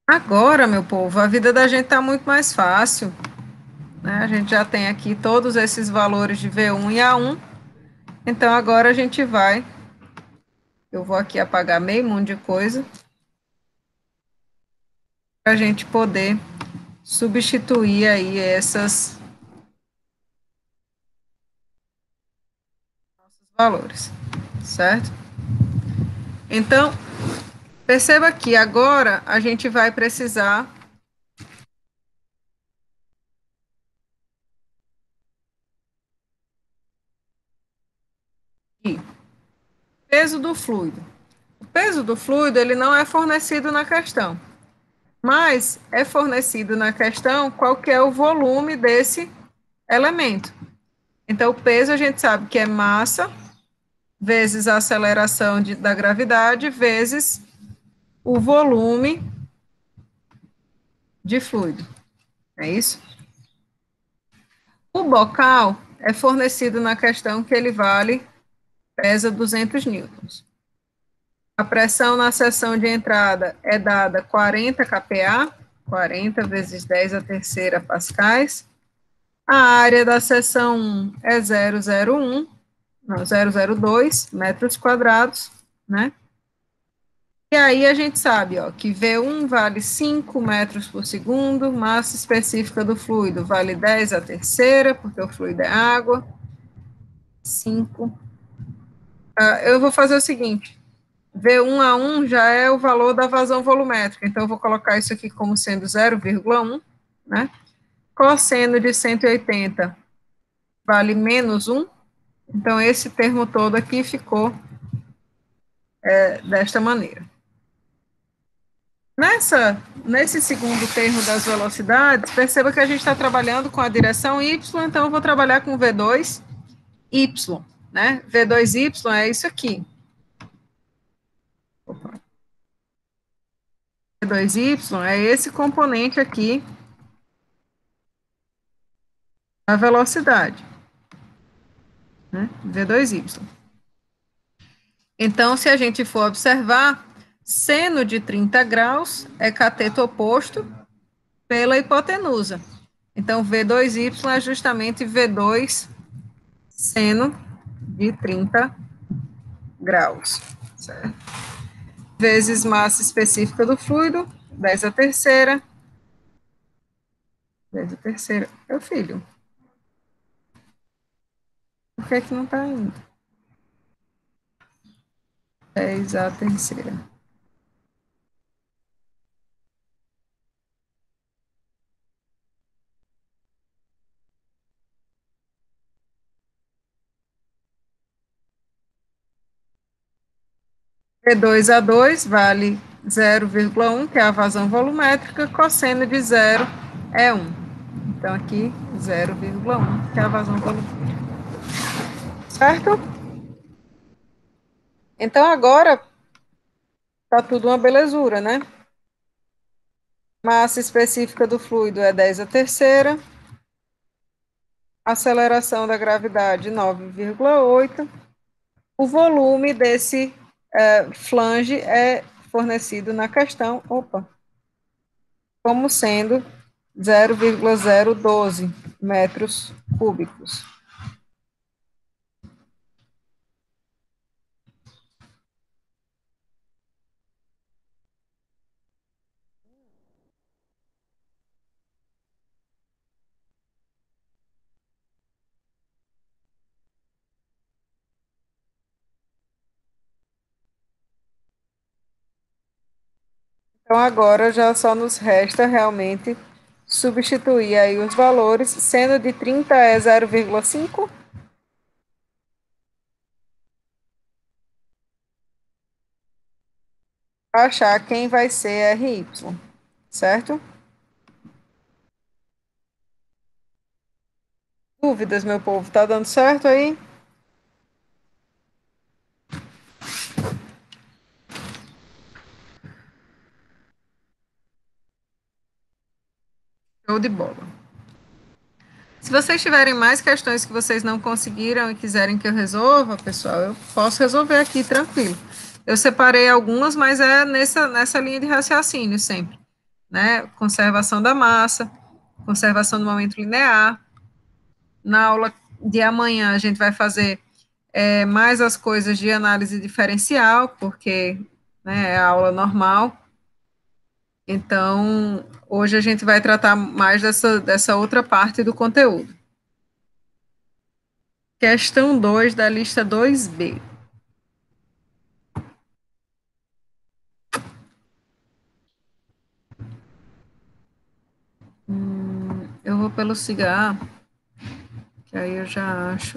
agora, meu povo, a vida da gente está muito mais fácil, né? A gente já tem aqui todos esses valores de V1 e A1. Então, agora a gente vai. Eu vou aqui apagar meio mundo de coisa. Para a gente poder substituir aí esses valores, certo? Então, perceba que agora a gente vai precisar de peso do fluido. O peso do fluido, ele não é fornecido na questão. Mas é fornecido na questão qual que é o volume desse elemento. Então, o peso a gente sabe que é massa vezes a aceleração da gravidade vezes o volume de fluido. É isso? O bocal é fornecido na questão que ele pesa 200 newtons. A pressão na seção de entrada é dada 40 kPa, 40 vezes 10 a terceira pascais. A área da seção 1 é 001, não, 002 metros quadrados, né? E aí a gente sabe, ó, que V1 vale 5 metros por segundo, massa específica do fluido vale 10 a terceira, porque o fluido é água, 5. Eu vou fazer o seguinte, V1 a 1 já é o valor da vazão volumétrica, então eu vou colocar isso aqui como sendo 0,1, né? Cosseno de 180 vale menos 1, então esse termo todo aqui ficou desta maneira. Nesse segundo termo das velocidades, perceba que a gente está trabalhando com a direção y, então eu vou trabalhar com V2y, né? V2y é isso aqui. V2y é esse componente aqui da velocidade, né? V2y. Então, se a gente for observar, seno de 30 graus é cateto oposto pela hipotenusa. Então, V2y é justamente V2 seno de 30 graus, certo? Vezes massa específica do fluido, 10 a terceira. 10 a terceira. Meu filho, por que é que não está indo? 10 a terceira. P2A2 vale 0,1, que é a vazão volumétrica, cosseno de 0 é 1. Então, aqui, 0,1, que é a vazão volumétrica. Certo? Então, agora, tá tudo uma belezura, né? Massa específica do fluido é 10 a terceira. Aceleração da gravidade, 9,8. O volume desse flange é fornecido na questão, como sendo 0,012 metros cúbicos. Então, agora já só nos resta realmente substituir aí os valores, sendo de 30 é 0,5, achar quem vai ser RY, certo? Dúvidas, meu povo, tá dando certo aí? Show de bola. Se vocês tiverem mais questões que vocês não conseguiram e quiserem que eu resolva, pessoal, eu posso resolver aqui tranquilo. Eu separei algumas, mas é nessa linha de raciocínio sempre, né? Conservação da massa, conservação do momento linear. Na aula de amanhã a gente vai fazer mais as coisas de análise diferencial, porque, né, é a aula normal. Então, hoje a gente vai tratar mais dessa outra parte do conteúdo. Questão 2 da lista 2B. Eu vou pelo cigarro, que aí eu já acho.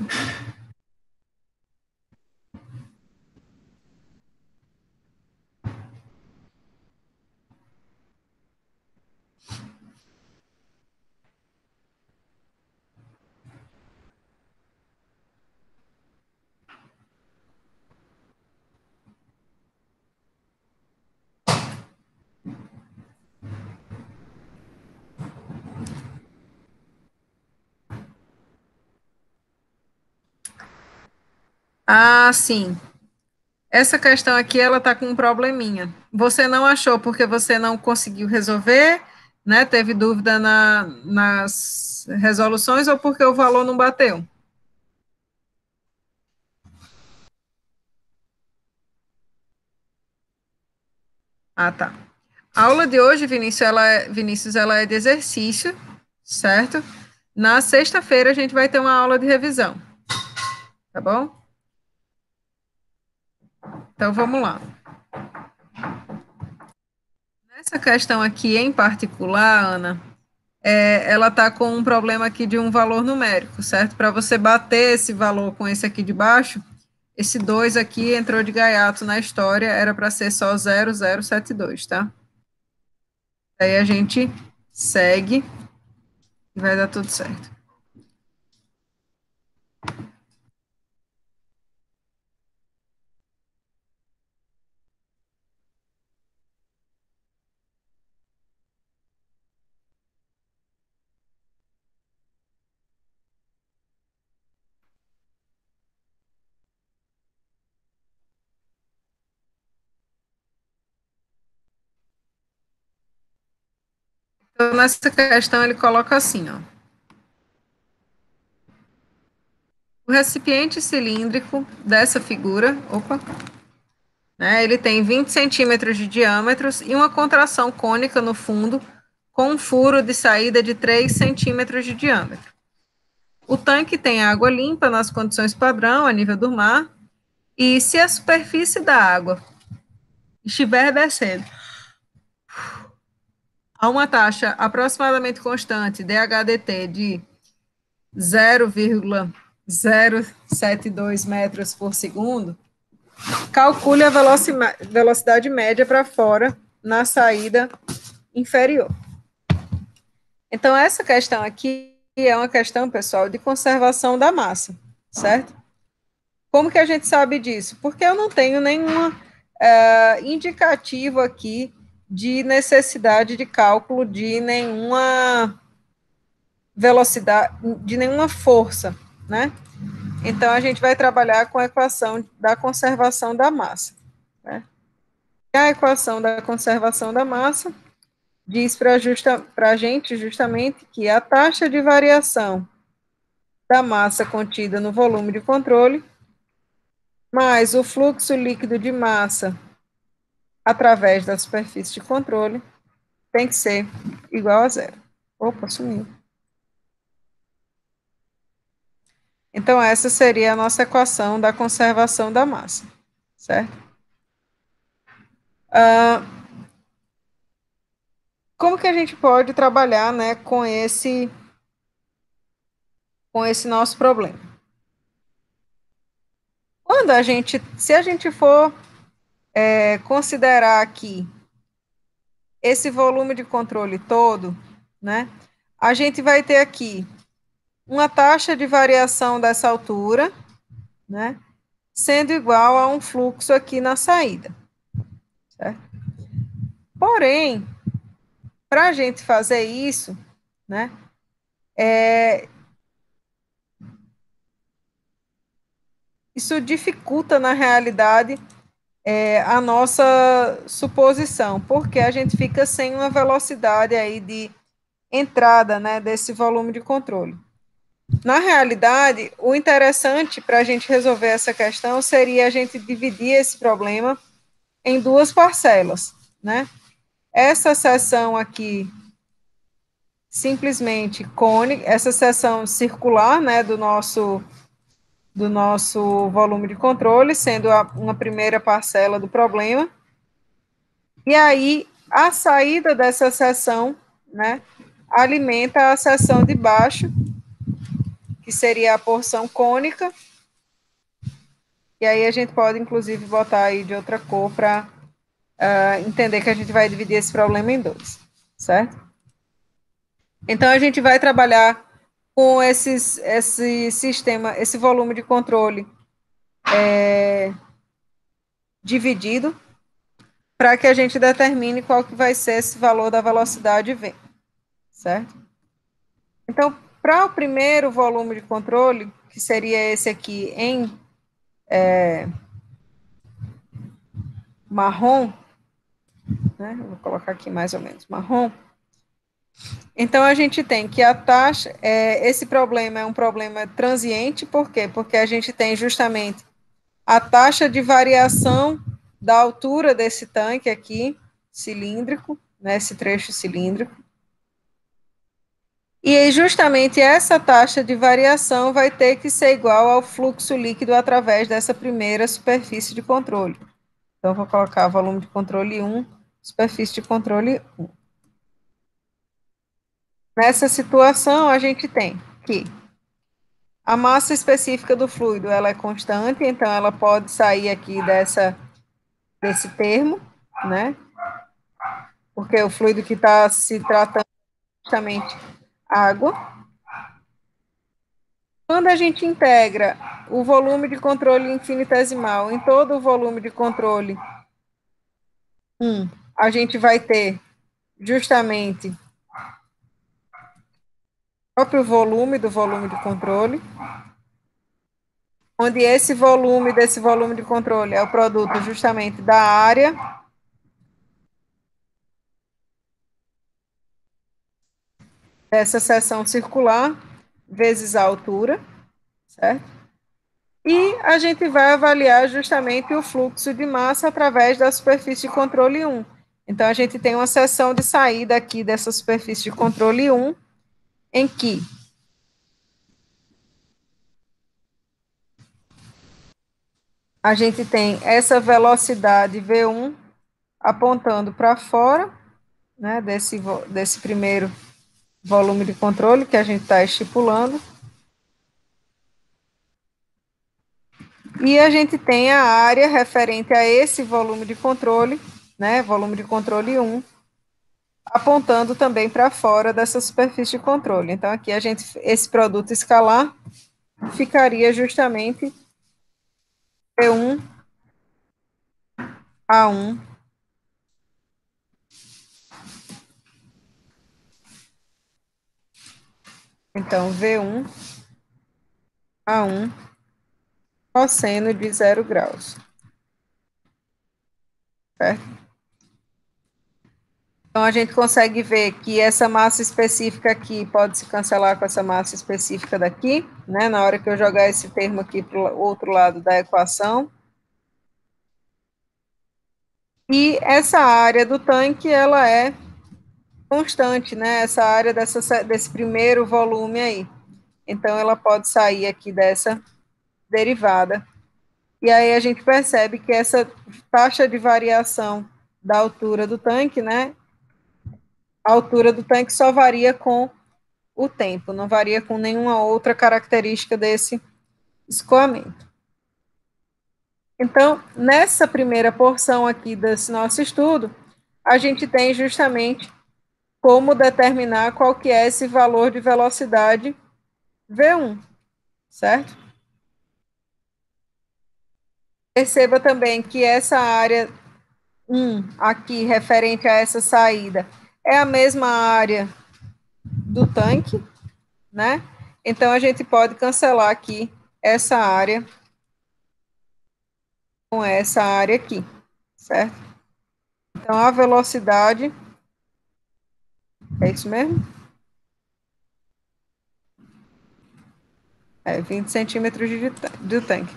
Ah, sim. Essa questão aqui, ela está com um probleminha. Você não achou porque você não conseguiu resolver, né? Teve dúvida nas resoluções ou porque o valor não bateu? Ah, tá. A aula de hoje, Vinícius, ela é de exercício, certo? Na sexta-feira a gente vai ter uma aula de revisão, tá bom? Então vamos lá. Nessa questão aqui em particular, Ana, ela está com um problema aqui de um valor numérico, certo? Para você bater esse valor com esse aqui de baixo, esse 2 aqui entrou de gaiato na história, era para ser só 0072, tá? Aí a gente segue e vai dar tudo certo. Então, nessa questão, ele coloca assim, ó. O recipiente cilíndrico dessa figura, né, ele tem 20 centímetros de diâmetro e uma contração cônica no fundo, com um furo de saída de 3 centímetros de diâmetro. O tanque tem água limpa nas condições padrão, a nível do mar, e se a superfície da água estiver descendo a uma taxa aproximadamente constante, DHDT, de 0,072 metros por segundo, calcule a velocidade média para fora na saída inferior. Então, essa questão aqui é uma questão, pessoal, de conservação da massa, certo? Como que a gente sabe disso? Porque eu não tenho nenhum indicativo aqui de necessidade de cálculo de nenhuma velocidade, de nenhuma força, né? Então, a gente vai trabalhar com a equação da conservação da massa, né? E a equação da conservação da massa diz para a gente justamente que a taxa de variação da massa contida no volume de controle mais o fluxo líquido de massa através da superfície de controle tem que ser igual a zero. Opa, sumiu. Então, essa seria a nossa equação da conservação da massa, certo? Como que a gente pode trabalhar, né, com esse nosso problema? Se a gente for considerar aqui esse volume de controle todo, né, a gente vai ter aqui uma taxa de variação dessa altura, né, sendo igual a um fluxo aqui na saída, certo? Porém, para a gente fazer isso, né, isso dificulta, na realidade, a nossa suposição, porque a gente fica sem uma velocidade aí de entrada, né, desse volume de controle. Na realidade, o interessante para a gente resolver essa questão seria a gente dividir esse problema em duas parcelas, né? Essa seção aqui, simplesmente cônica, essa seção circular, né, do nosso volume de controle, sendo uma primeira parcela do problema. E aí, a saída dessa seção, né, alimenta a seção de baixo, que seria a porção cônica. E aí a gente pode, inclusive, botar aí de outra cor para entender que a gente vai dividir esse problema em dois, certo? Então, a gente vai trabalhar com esse sistema, esse volume de controle dividido, para que a gente determine qual que vai ser esse valor da velocidade V, certo? Então, para o primeiro volume de controle, que seria esse aqui em marrom, né? Eu vou colocar aqui mais ou menos marrom. Então, a gente tem que a taxa, esse problema é um problema transiente, por quê? Porque a gente tem justamente a taxa de variação da altura desse tanque aqui, cilíndrico, né, esse trecho cilíndrico. E justamente essa taxa de variação vai ter que ser igual ao fluxo líquido através dessa primeira superfície de controle. Então, vou colocar volume de controle 1, superfície de controle 1. Nessa situação, a gente tem que a massa específica do fluido ela é constante, então ela pode sair aqui desse termo, né? Porque o fluido que está se tratando é justamente água. Quando a gente integra o volume de controle infinitesimal em todo o volume de controle 1, a gente vai ter justamente o próprio volume do volume de controle, onde esse volume desse volume de controle é o produto justamente da área dessa seção circular vezes a altura, certo? E a gente vai avaliar justamente o fluxo de massa através da superfície de controle 1. Então, a gente tem uma seção de saída aqui dessa superfície de controle 1, em que a gente tem essa velocidade V1 apontando para fora, né, desse primeiro volume de controle que a gente está estipulando. E a gente tem a área referente a esse volume de controle, né, volume de controle 1, apontando também para fora dessa superfície de controle. Então, aqui esse produto escalar ficaria justamente V1 A1 então V1 A1 cosseno de 0 graus. Certo? Então, a gente consegue ver que essa massa específica aqui pode se cancelar com essa massa específica daqui, né? Na hora que eu jogar esse termo aqui para o outro lado da equação. E essa área do tanque, ela é constante, né? Essa área desse primeiro volume aí. Então, ela pode sair aqui dessa derivada. E aí a gente percebe que essa taxa de variação da altura do tanque, né? A altura do tanque só varia com o tempo, não varia com nenhuma outra característica desse escoamento. Então, nessa primeira porção aqui desse nosso estudo, a gente tem justamente como determinar qual que é esse valor de velocidade V1, certo? Perceba também que essa área 1 aqui, referente a essa saída, é a mesma área do tanque, né? Então, a gente pode cancelar aqui essa área com essa área aqui, certo? Então, a velocidade, é isso mesmo? 20 centímetros do tanque.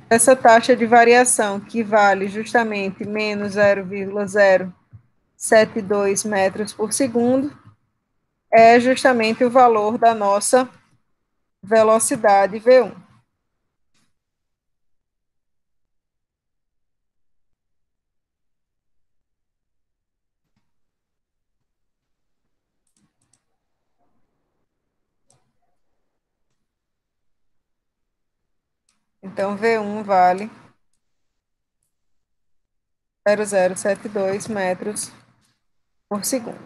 Essa taxa de variação, que vale justamente menos 0,072 metros por segundo, é justamente o valor da nossa velocidade V1. Então, V1 vale 0,072 metros por segundo.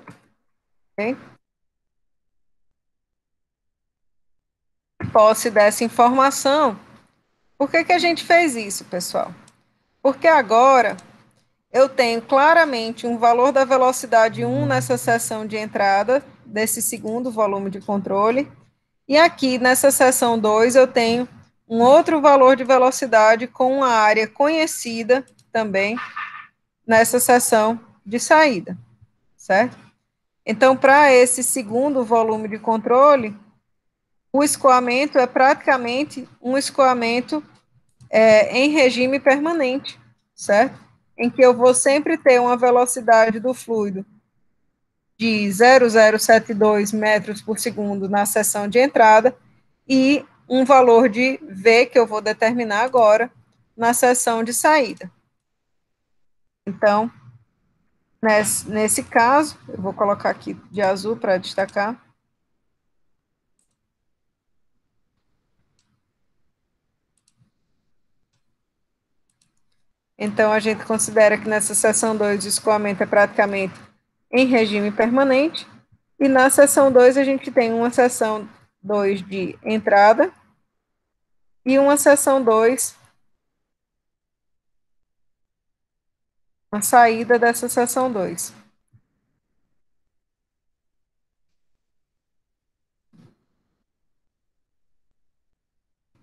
Ok? Posse dessa informação. Por que a gente fez isso, pessoal? Porque agora eu tenho claramente um valor da velocidade 1 nessa seção de entrada desse segundo volume de controle, e aqui nessa seção 2 eu tenho um outro valor de velocidade com uma área conhecida também nessa seção de saída, certo? Então, para esse segundo volume de controle, o escoamento é praticamente um escoamento em regime permanente, certo? Em que eu vou sempre ter uma velocidade do fluido de 0,072 metros por segundo na seção de entrada e um valor de V que eu vou determinar agora na seção de saída. Então, nesse caso, eu vou colocar aqui de azul para destacar. Então, a gente considera que nessa seção 2 o escoamento é praticamente em regime permanente, e na seção 2 a gente tem uma seção 2 de entrada e uma seção 2, uma saída dessa seção 2.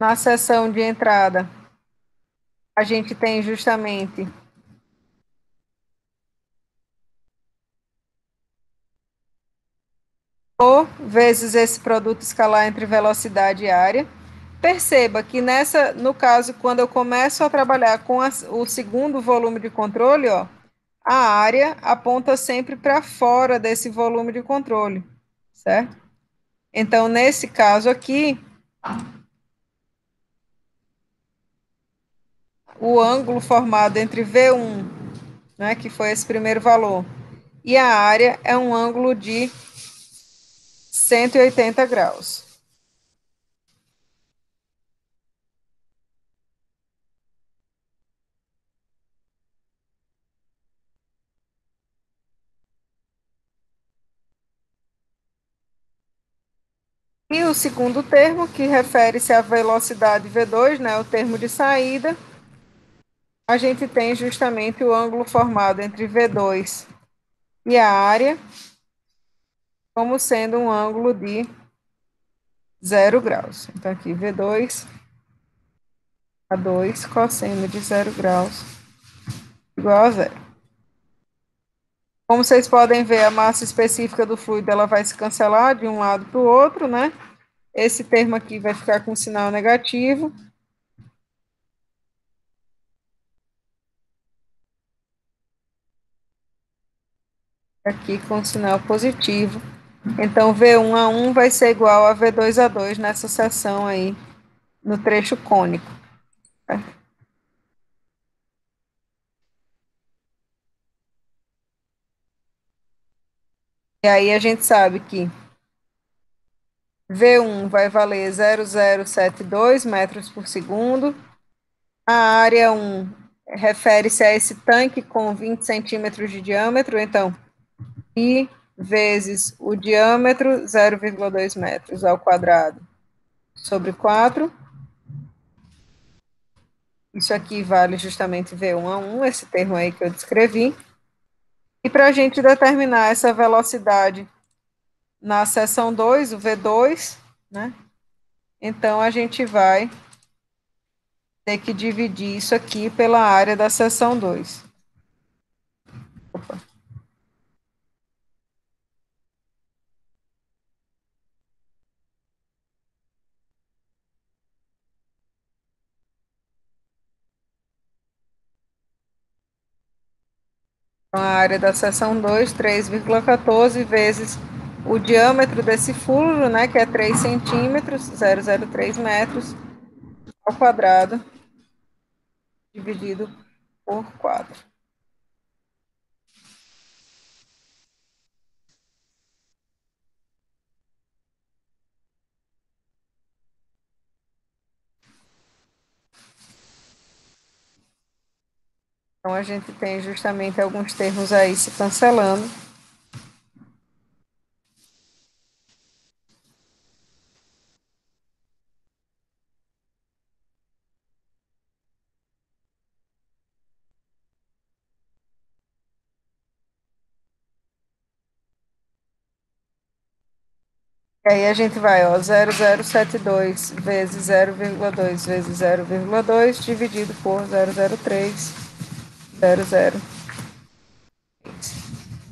Na seção de entrada, a gente tem justamente O vezes esse produto escalar entre velocidade e área. Perceba que no caso, quando eu começo a trabalhar com o segundo volume de controle, ó, a área aponta sempre para fora desse volume de controle, certo? Então, nesse caso aqui, o ângulo formado entre V1, né, que foi esse primeiro valor, e a área é um ângulo de 180 graus. E o segundo termo, que refere-se à velocidade V2, né, o termo de saída, a gente tem justamente o ângulo formado entre V2 e a área, como sendo um ângulo de 0 graus. Então, aqui, V2 a 2, cosseno de 0 graus, igual a zero. Como vocês podem ver, a massa específica do fluido ela vai se cancelar de um lado para o outro, né? Esse termo aqui vai ficar com sinal negativo. Aqui com sinal positivo. Então, V1 a 1 vai ser igual a V2 a 2 nessa seção aí, no trecho cônico. Certo? E aí a gente sabe que V1 vai valer 0,072 metros por segundo. A área 1 refere-se a esse tanque com 20 centímetros de diâmetro, então, I vezes o diâmetro, 0,2 metros ao quadrado, sobre 4. Isso aqui vale justamente V1 a 1, esse termo aí que eu descrevi. E para a gente determinar essa velocidade na seção 2, o V2, né? Então, a gente vai ter que dividir isso aqui pela área da seção 2. Opa. Então, a área da seção 2, 3,14 vezes o diâmetro desse furo, né, que é 3 centímetros, 0,03 metros, ao quadrado, dividido por 4. Então, a gente tem justamente alguns termos aí se cancelando. E E aí a gente vai, ó, 0,072 vezes 0,2 vezes 0,2 dividido por 0,03, 0,0.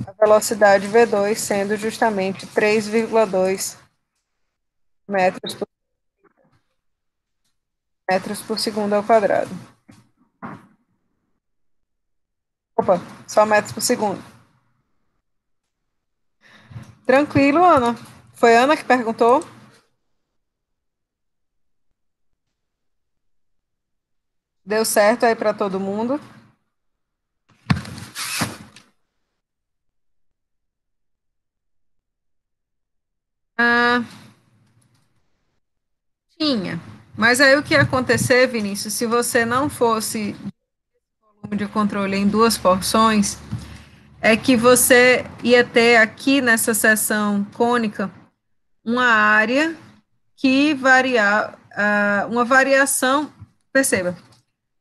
A velocidade V2 sendo justamente 3,2 metros por segundo ao quadrado. Opa, só metros por segundo. Tranquilo, Ana. Foi a Ana que perguntou? Deu certo aí para todo mundo? Ah, tinha. Mas aí o que ia acontecer, Vinícius, se você não fosse volume de controle em duas porções, é que você ia ter aqui nessa seção cônica uma área que varia, uma variação, perceba,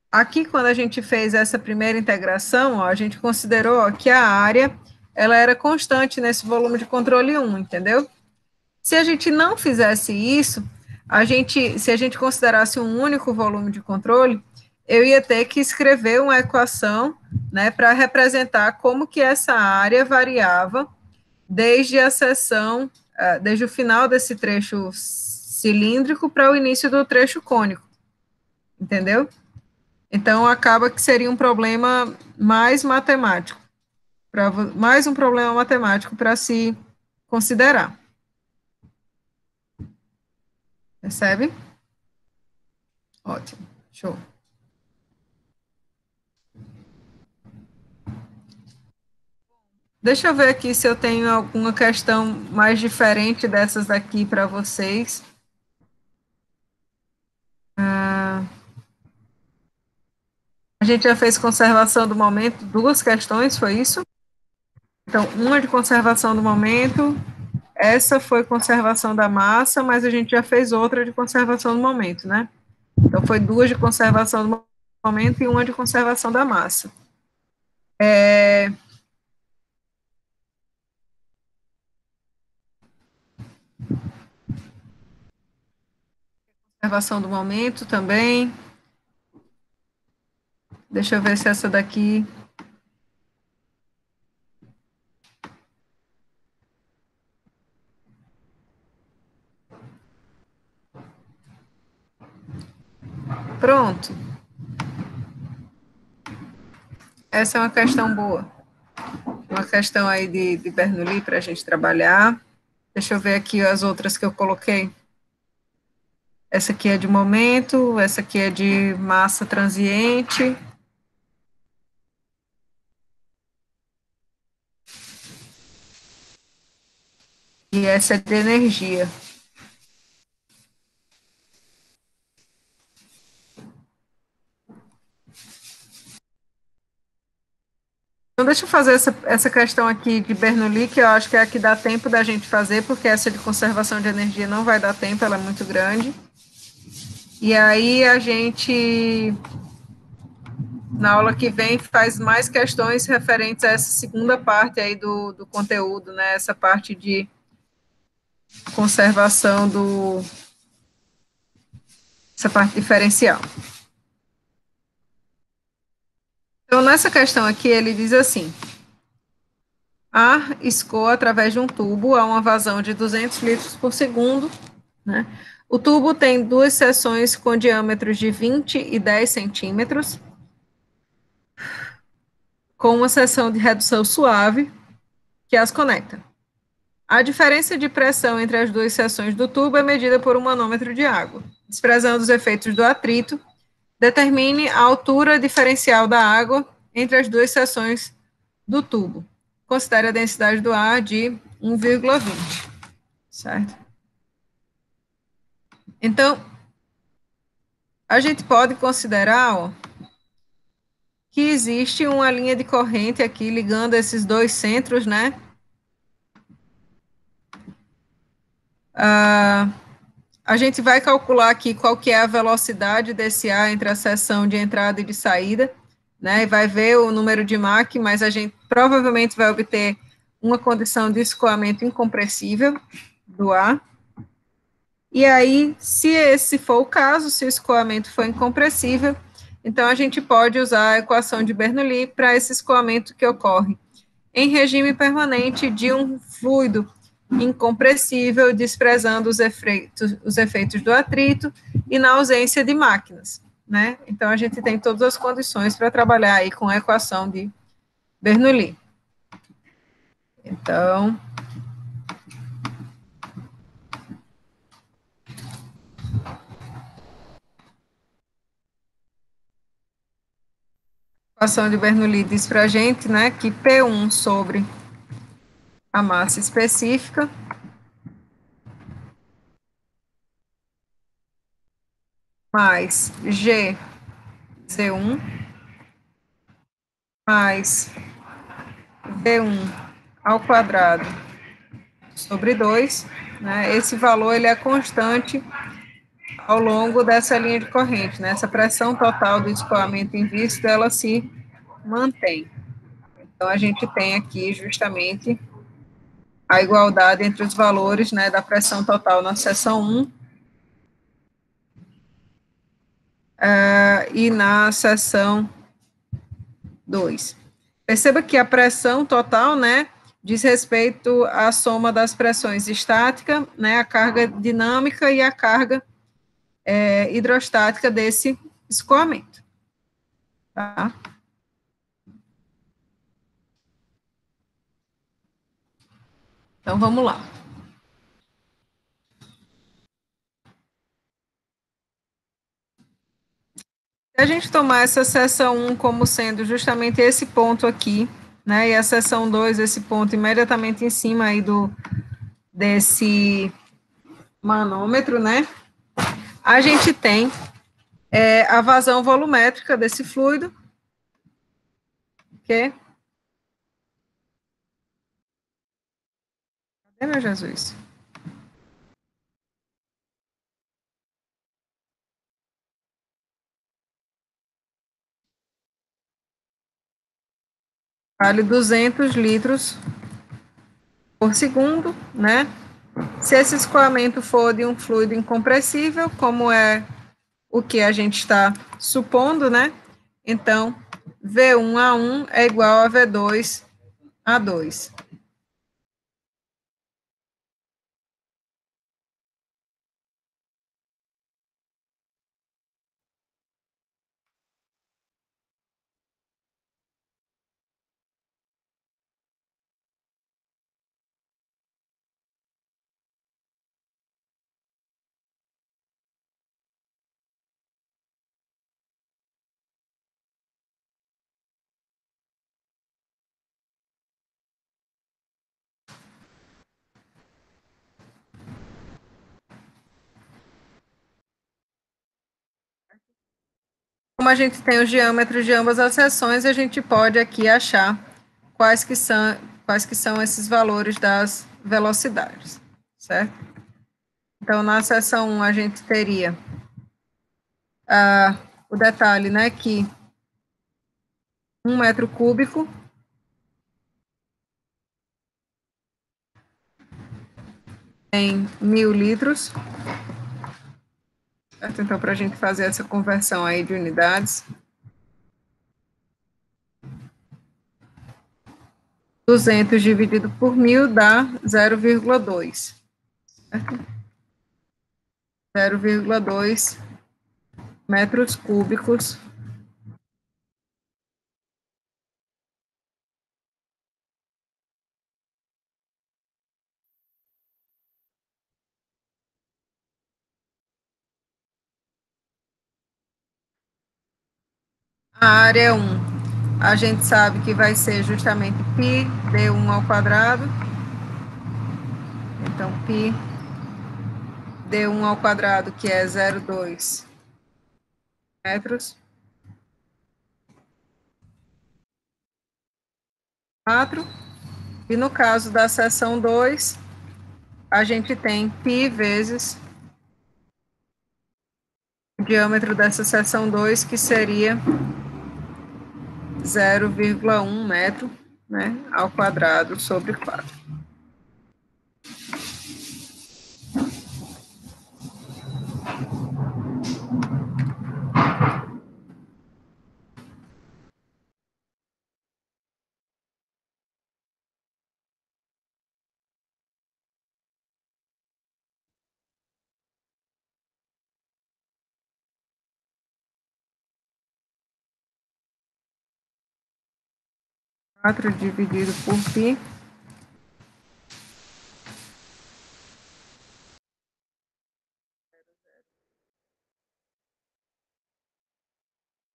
aqui quando a gente fez essa primeira integração, ó, a gente considerou ó, que a área, ela era constante nesse volume de controle 1, entendeu? Se a gente não fizesse isso, se a gente considerasse um único volume de controle, eu ia ter que escrever uma equação, né, para representar como que essa área variava desde a seção, desde o final desse trecho cilíndrico para o início do trecho cônico, entendeu? Então, acaba que seria um problema mais matemático, mais um problema matemático para se considerar. Percebe? Ótimo, show. Deixa eu ver aqui se eu tenho alguma questão mais diferente dessas daqui para vocês. A gente já fez conservação do momento, duas questões, foi isso? Então, uma de conservação do momento, essa foi conservação da massa, mas a gente já fez outra de conservação do momento, né? Então, foi duas de conservação do momento e uma de conservação da massa. Conservação do momento também. Deixa eu ver se essa daqui... Pronto. Essa é uma questão boa. Uma questão aí de Bernoulli para a gente trabalhar. Deixa eu ver aqui as outras que eu coloquei. Essa aqui é de momento, essa aqui é de massa transiente. E essa é de energia. Então, deixa eu fazer essa questão aqui de Bernoulli, que eu acho que é a que dá tempo da gente fazer, porque essa de conservação de energia não vai dar tempo, ela é muito grande. E aí a gente, na aula que vem, faz mais questões referentes a essa segunda parte aí do conteúdo, né? Essa parte de conservação essa parte diferencial. Então, nessa questão aqui, ele diz assim: ar escoa através de um tubo a uma vazão de 200 litros por segundo, né? O tubo tem duas seções com diâmetros de 20 e 10 centímetros, com uma seção de redução suave que as conecta. A diferença de pressão entre as duas seções do tubo é medida por um manômetro de água. Desprezando os efeitos do atrito, determine a altura diferencial da água entre as duas seções do tubo. Considere a densidade do ar de 1,20, certo? Então, a gente pode considerar, ó, que existe uma linha de corrente aqui ligando esses dois centros, né? A gente vai calcular aqui qual que é a velocidade desse ar entre a seção de entrada e de saída, né? E vai ver o número de Mach, mas a gente provavelmente vai obter uma condição de escoamento incompressível do ar. E aí, se esse for o caso, se o escoamento for incompressível, então a gente pode usar a equação de Bernoulli para esse escoamento que ocorre em regime permanente de um fluido incompressível, desprezando os efeitos do atrito e na ausência de máquinas, né? Então, a gente tem todas as condições para trabalhar aí com a equação de Bernoulli. Então, a equação de Bernoulli diz para a gente, né, que P1 sobre a massa específica mais G Z1 mais V1 ao quadrado sobre 2, né? Esse valor ele é constante ao longo dessa linha de corrente, né? Essa pressão total do escoamento invisto, ela se mantém. Então, a gente tem aqui justamente a igualdade entre os valores, né, da pressão total na seção 1 e na seção 2. Perceba que a pressão total, né, diz respeito à soma das pressões estática, né, a carga dinâmica e a carga hidrostática desse escoamento. Tá? Então, vamos lá. Se a gente tomar essa seção 1 como sendo justamente esse ponto aqui, né, e a seção 2, esse ponto imediatamente em cima aí desse manômetro, né, a gente tem a vazão volumétrica desse fluido, que... Cadê, meu Jesus? Vale 200 litros por segundo, né? Se esse escoamento for de um fluido incompressível, como é o que a gente está supondo, né? Então, V1A1 é igual a V2A2. Como a gente tem os diâmetros de ambas as seções, a gente pode aqui achar quais que são esses valores das velocidades, certo? Então, na seção 1, a gente teria o detalhe, né, que 1 metro cúbico em 1.000 litros, certo? Então, para a gente fazer essa conversão aí de unidades, 200 dividido por 1.000 dá 0,2, certo? 0,2 metros cúbicos a área 1. A gente sabe que vai ser justamente π d1 ao quadrado. Então, π d1 ao quadrado, que é 0,2 metros. 4. E no caso da seção 2, a gente tem π vezes o diâmetro dessa seção 2, que seria 0,1 metro, né, ao quadrado sobre 4. 4 dividido por π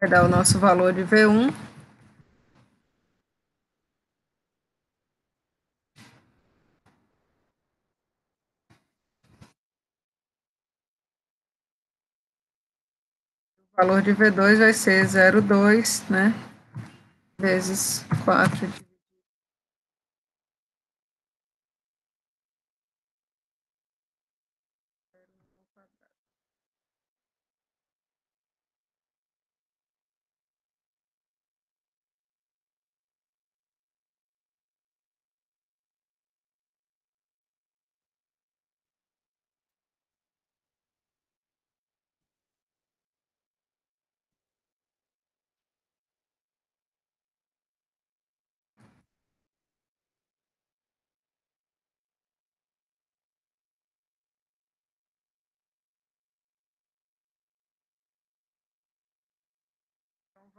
vai dar o nosso valor de V1. O valor de V2 vai ser 0,2, né? Vezes 4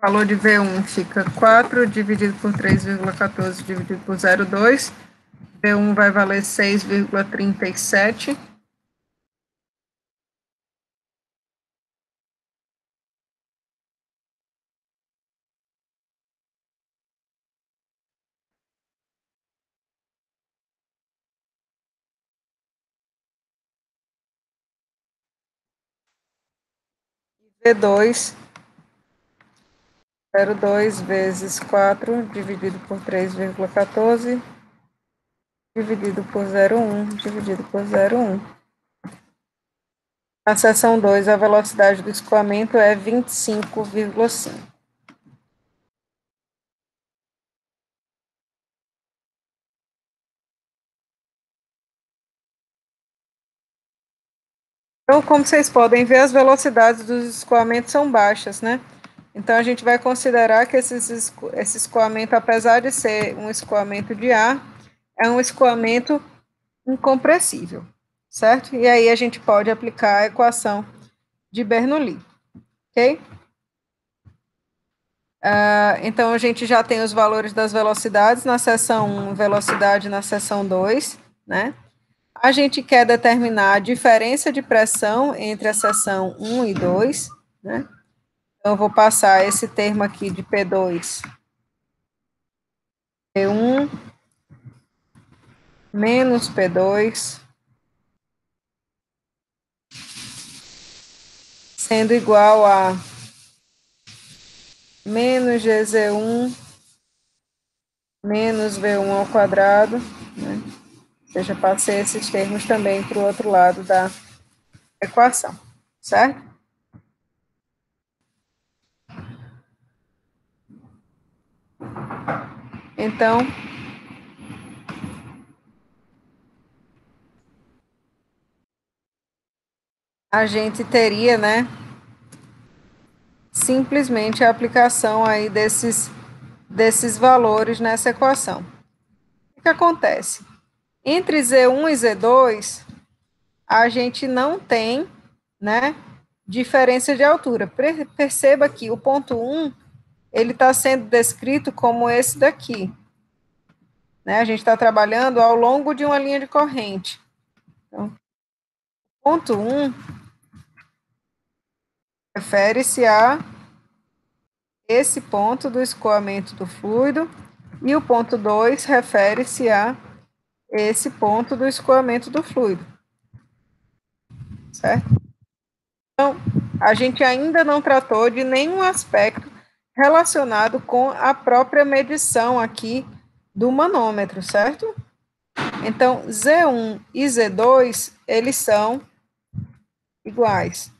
O valor de V1 fica 4 dividido por 3,14 dividido por 0,2. V1 vai valer 6,37. V2, 0,2 vezes 4 dividido por 3,14 dividido por 0,1 dividido por 0,1. Na seção 2, a velocidade do escoamento é 25,5. Então, como vocês podem ver, as velocidades dos escoamentos são baixas, né? Então, a gente vai considerar que esse escoamento, apesar de ser um escoamento de ar, é um escoamento incompressível, certo? E aí a gente pode aplicar a equação de Bernoulli, ok? Então, a gente já tem os valores das velocidades na seção 1, velocidade na seção 2, né? A gente quer determinar a diferença de pressão entre a seção 1 e 2, né? Então, eu vou passar esse termo aqui de P2, P1 menos P2, sendo igual a menos GZ1 menos V1 ao quadrado, né? Ou seja, passei esses termos também para o outro lado da equação, certo? Então, a gente teria, né, simplesmente a aplicação aí desses valores nessa equação. O que acontece? Entre Z1 e Z2, a gente não tem, né, diferença de altura. Perceba que o ponto 1, ele está sendo descrito como esse daqui, né? A gente está trabalhando ao longo de uma linha de corrente. Então, ponto 1 refere-se a esse ponto do escoamento do fluido, e o ponto 2 refere-se a esse ponto do escoamento do fluido, certo? Então, a gente ainda não tratou de nenhum aspecto relacionado com a própria medição aqui do manômetro, certo? Então, Z1 e Z2, eles são iguais.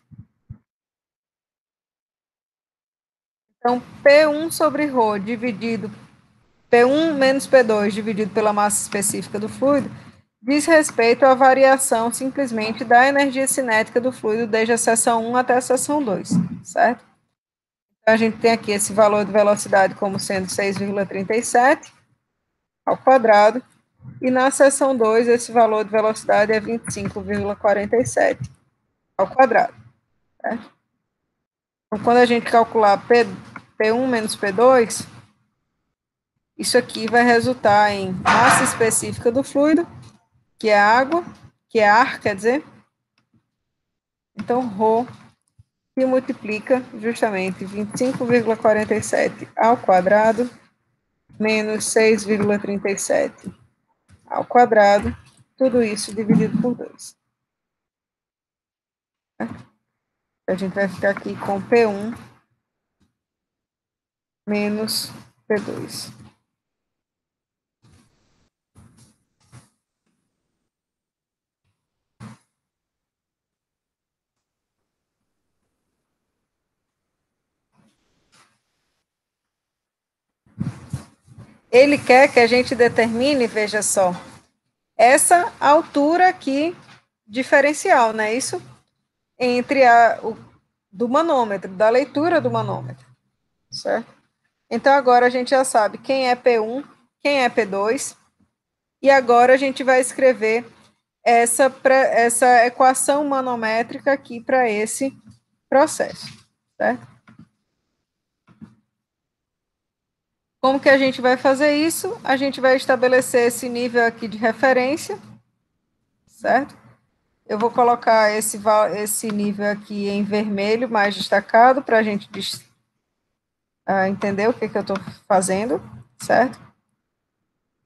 Então, P1 sobre ρ dividido, P1 menos P2 dividido pela massa específica do fluido, diz respeito à variação simplesmente da energia cinética do fluido desde a seção 1 até a seção 2, certo? Então, a gente tem aqui esse valor de velocidade como sendo 6,37 ao quadrado, e na seção 2, esse valor de velocidade é 25,47 ao quadrado, certo? Então, quando a gente calcular P1 menos P2, Isso aqui vai resultar em massa específica do fluido, que é água, que é ar, quer dizer. Então, ρ, que multiplica justamente 25,47 ao quadrado, menos 6,37 ao quadrado, tudo isso dividido por 2. A gente vai ficar aqui com P1 menos P2. Ele quer que a gente determine, veja só, essa altura aqui diferencial, não é isso? Entre do manômetro, da leitura do manômetro, certo? Então, agora a gente já sabe quem é P1, quem é P2, e agora a gente vai escrever essa equação manométrica aqui para esse processo, certo? Como que a gente vai fazer isso? A gente vai estabelecer esse nível aqui de referência, certo? Eu vou colocar esse nível aqui em vermelho, mais destacado, para a gente entender o que eu estou fazendo, certo?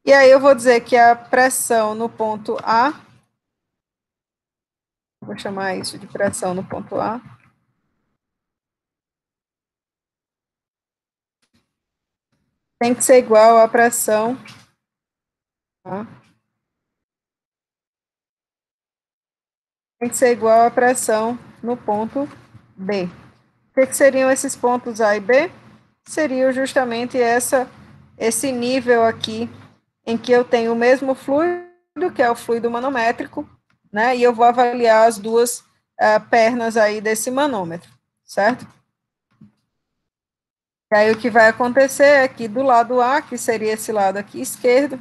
E aí eu vou dizer que a pressão no ponto A, vou chamar isso de pressão no ponto A, tem que ser igual à pressão, tá? Tem que ser igual à pressão no ponto B. O que seriam esses pontos A e B? Seriam justamente esse nível aqui, em que eu tenho o mesmo fluido, que é o fluido manométrico, né? E eu vou avaliar as duas pernas aí desse manômetro, certo? E aí o que vai acontecer é que do lado A, que seria esse lado aqui esquerdo,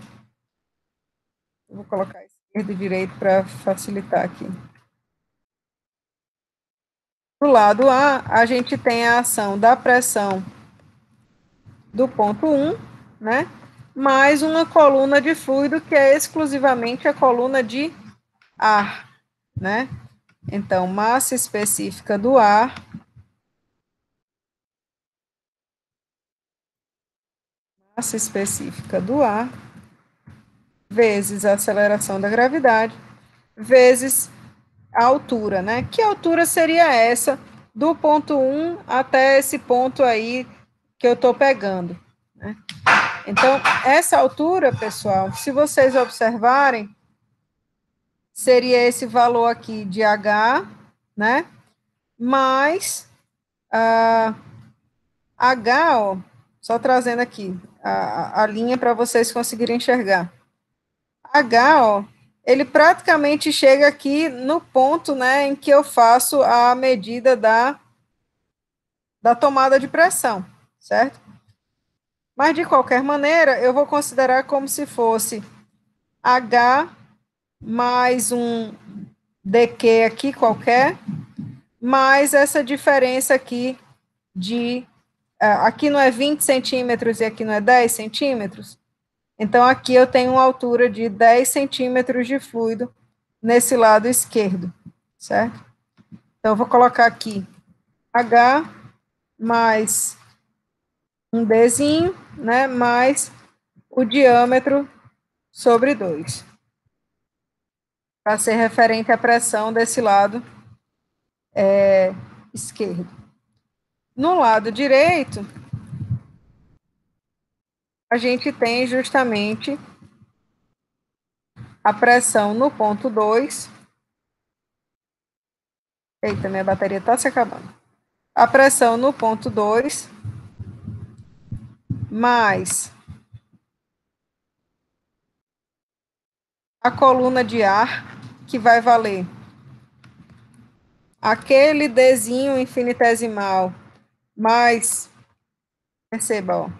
eu vou colocar esquerdo e direito para facilitar aqui. Do lado A gente tem a ação da pressão do ponto 1, né? Mais uma coluna de fluido, que é exclusivamente a coluna de ar, né? Então, massa específica do ar vezes a aceleração da gravidade, vezes a altura, né? Que altura seria essa do ponto 1 até esse ponto aí que eu estou pegando, né? Então, essa altura, pessoal, se vocês observarem, seria esse valor aqui de H, né? Mais H, ó, só trazendo aqui a linha para vocês conseguirem enxergar. H, ó, ele praticamente chega aqui no ponto, né, em que eu faço a medida da tomada de pressão, certo? Mas, de qualquer maneira, eu vou considerar como se fosse H mais um dq aqui qualquer, mais essa diferença aqui aqui não é 20 centímetros e aqui não é 10 centímetros, então aqui eu tenho uma altura de 10 centímetros de fluido nesse lado esquerdo, certo? Então eu vou colocar aqui H mais um Dzinho, né, mais o diâmetro sobre 2, para ser referente à pressão desse lado esquerdo. No lado direito, a gente tem justamente a pressão no ponto 2. Eita, minha bateria está se acabando. A pressão no ponto 2, mais a coluna de ar, que vai valer aquele Dzinho infinitesimal, mais, perceba, ó,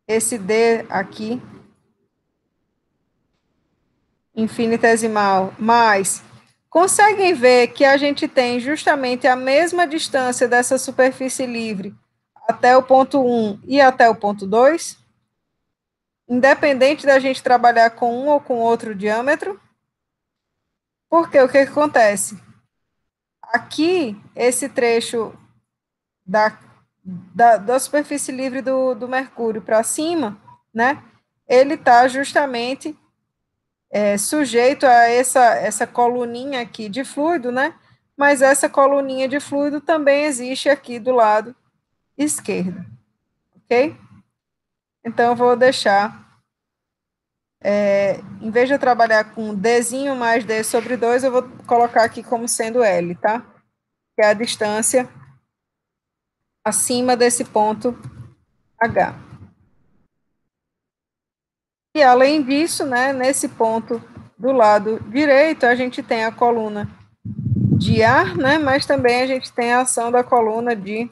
esse D aqui, infinitesimal, mais, conseguem ver que a gente tem justamente a mesma distância dessa superfície livre até o ponto 1 e até o ponto 2, independente da gente trabalhar com um ou com outro diâmetro, porque o que acontece? Aqui, esse trecho da superfície livre do Mercúrio para cima, né, ele está justamente sujeito a essa coluninha aqui de fluido, né, mas essa coluninha de fluido também existe aqui do lado esquerdo, ok? Então, eu vou deixar, em vez de eu trabalhar com Dzinho mais D sobre 2, eu vou colocar aqui como sendo L, tá? Que é a distância acima desse ponto H. E, além disso, né, nesse ponto do lado direito, a gente tem a coluna de ar, né, mas também a gente tem a ação da coluna de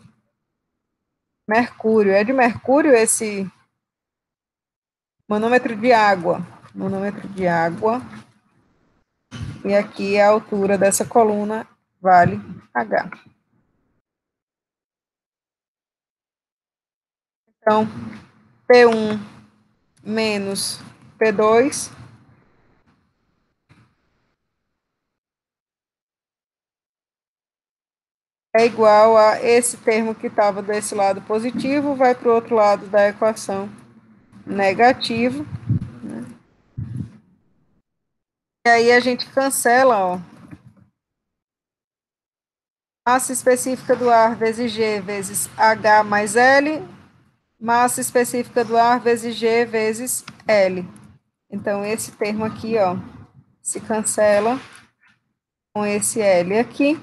Mercúrio. É de Mercúrio esse manômetro de água. Manômetro de água. E aqui a altura dessa coluna vale H. Então, P1 menos P2 é igual a esse termo que estava desse lado positivo, vai para o outro lado da equação negativo. Né? E aí a gente cancela, ó, massa específica do ar vezes G vezes H mais L, massa específica do ar vezes G vezes L. Então, esse termo aqui, ó, se cancela com esse L aqui.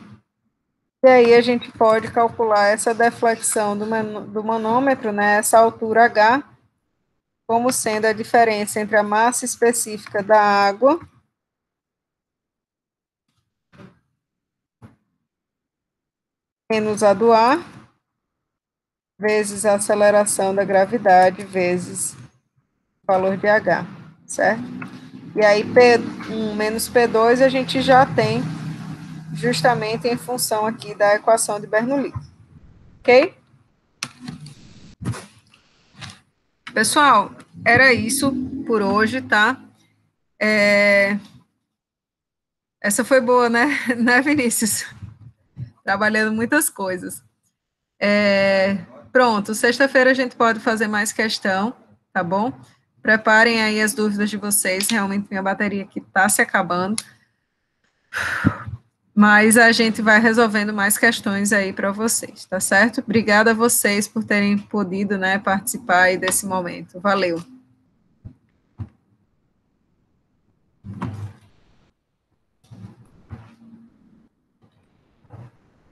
E aí a gente pode calcular essa deflexão do manômetro, né, essa altura H, como sendo a diferença entre a massa específica da água menos a do ar, vezes a aceleração da gravidade, vezes o valor de H, certo? E aí, P1 menos P2 a gente já tem justamente em função aqui da equação de Bernoulli. Ok? Pessoal, era isso por hoje, tá? Essa foi boa, né? Né, Vinícius? Trabalhando muitas coisas. Pronto, sexta-feira a gente pode fazer mais questão, tá bom? Preparem aí as dúvidas de vocês, realmente minha bateria aqui tá se acabando. Mas a gente vai resolvendo mais questões aí para vocês, tá certo? Obrigada a vocês por terem podido, né, participar aí desse momento. Valeu!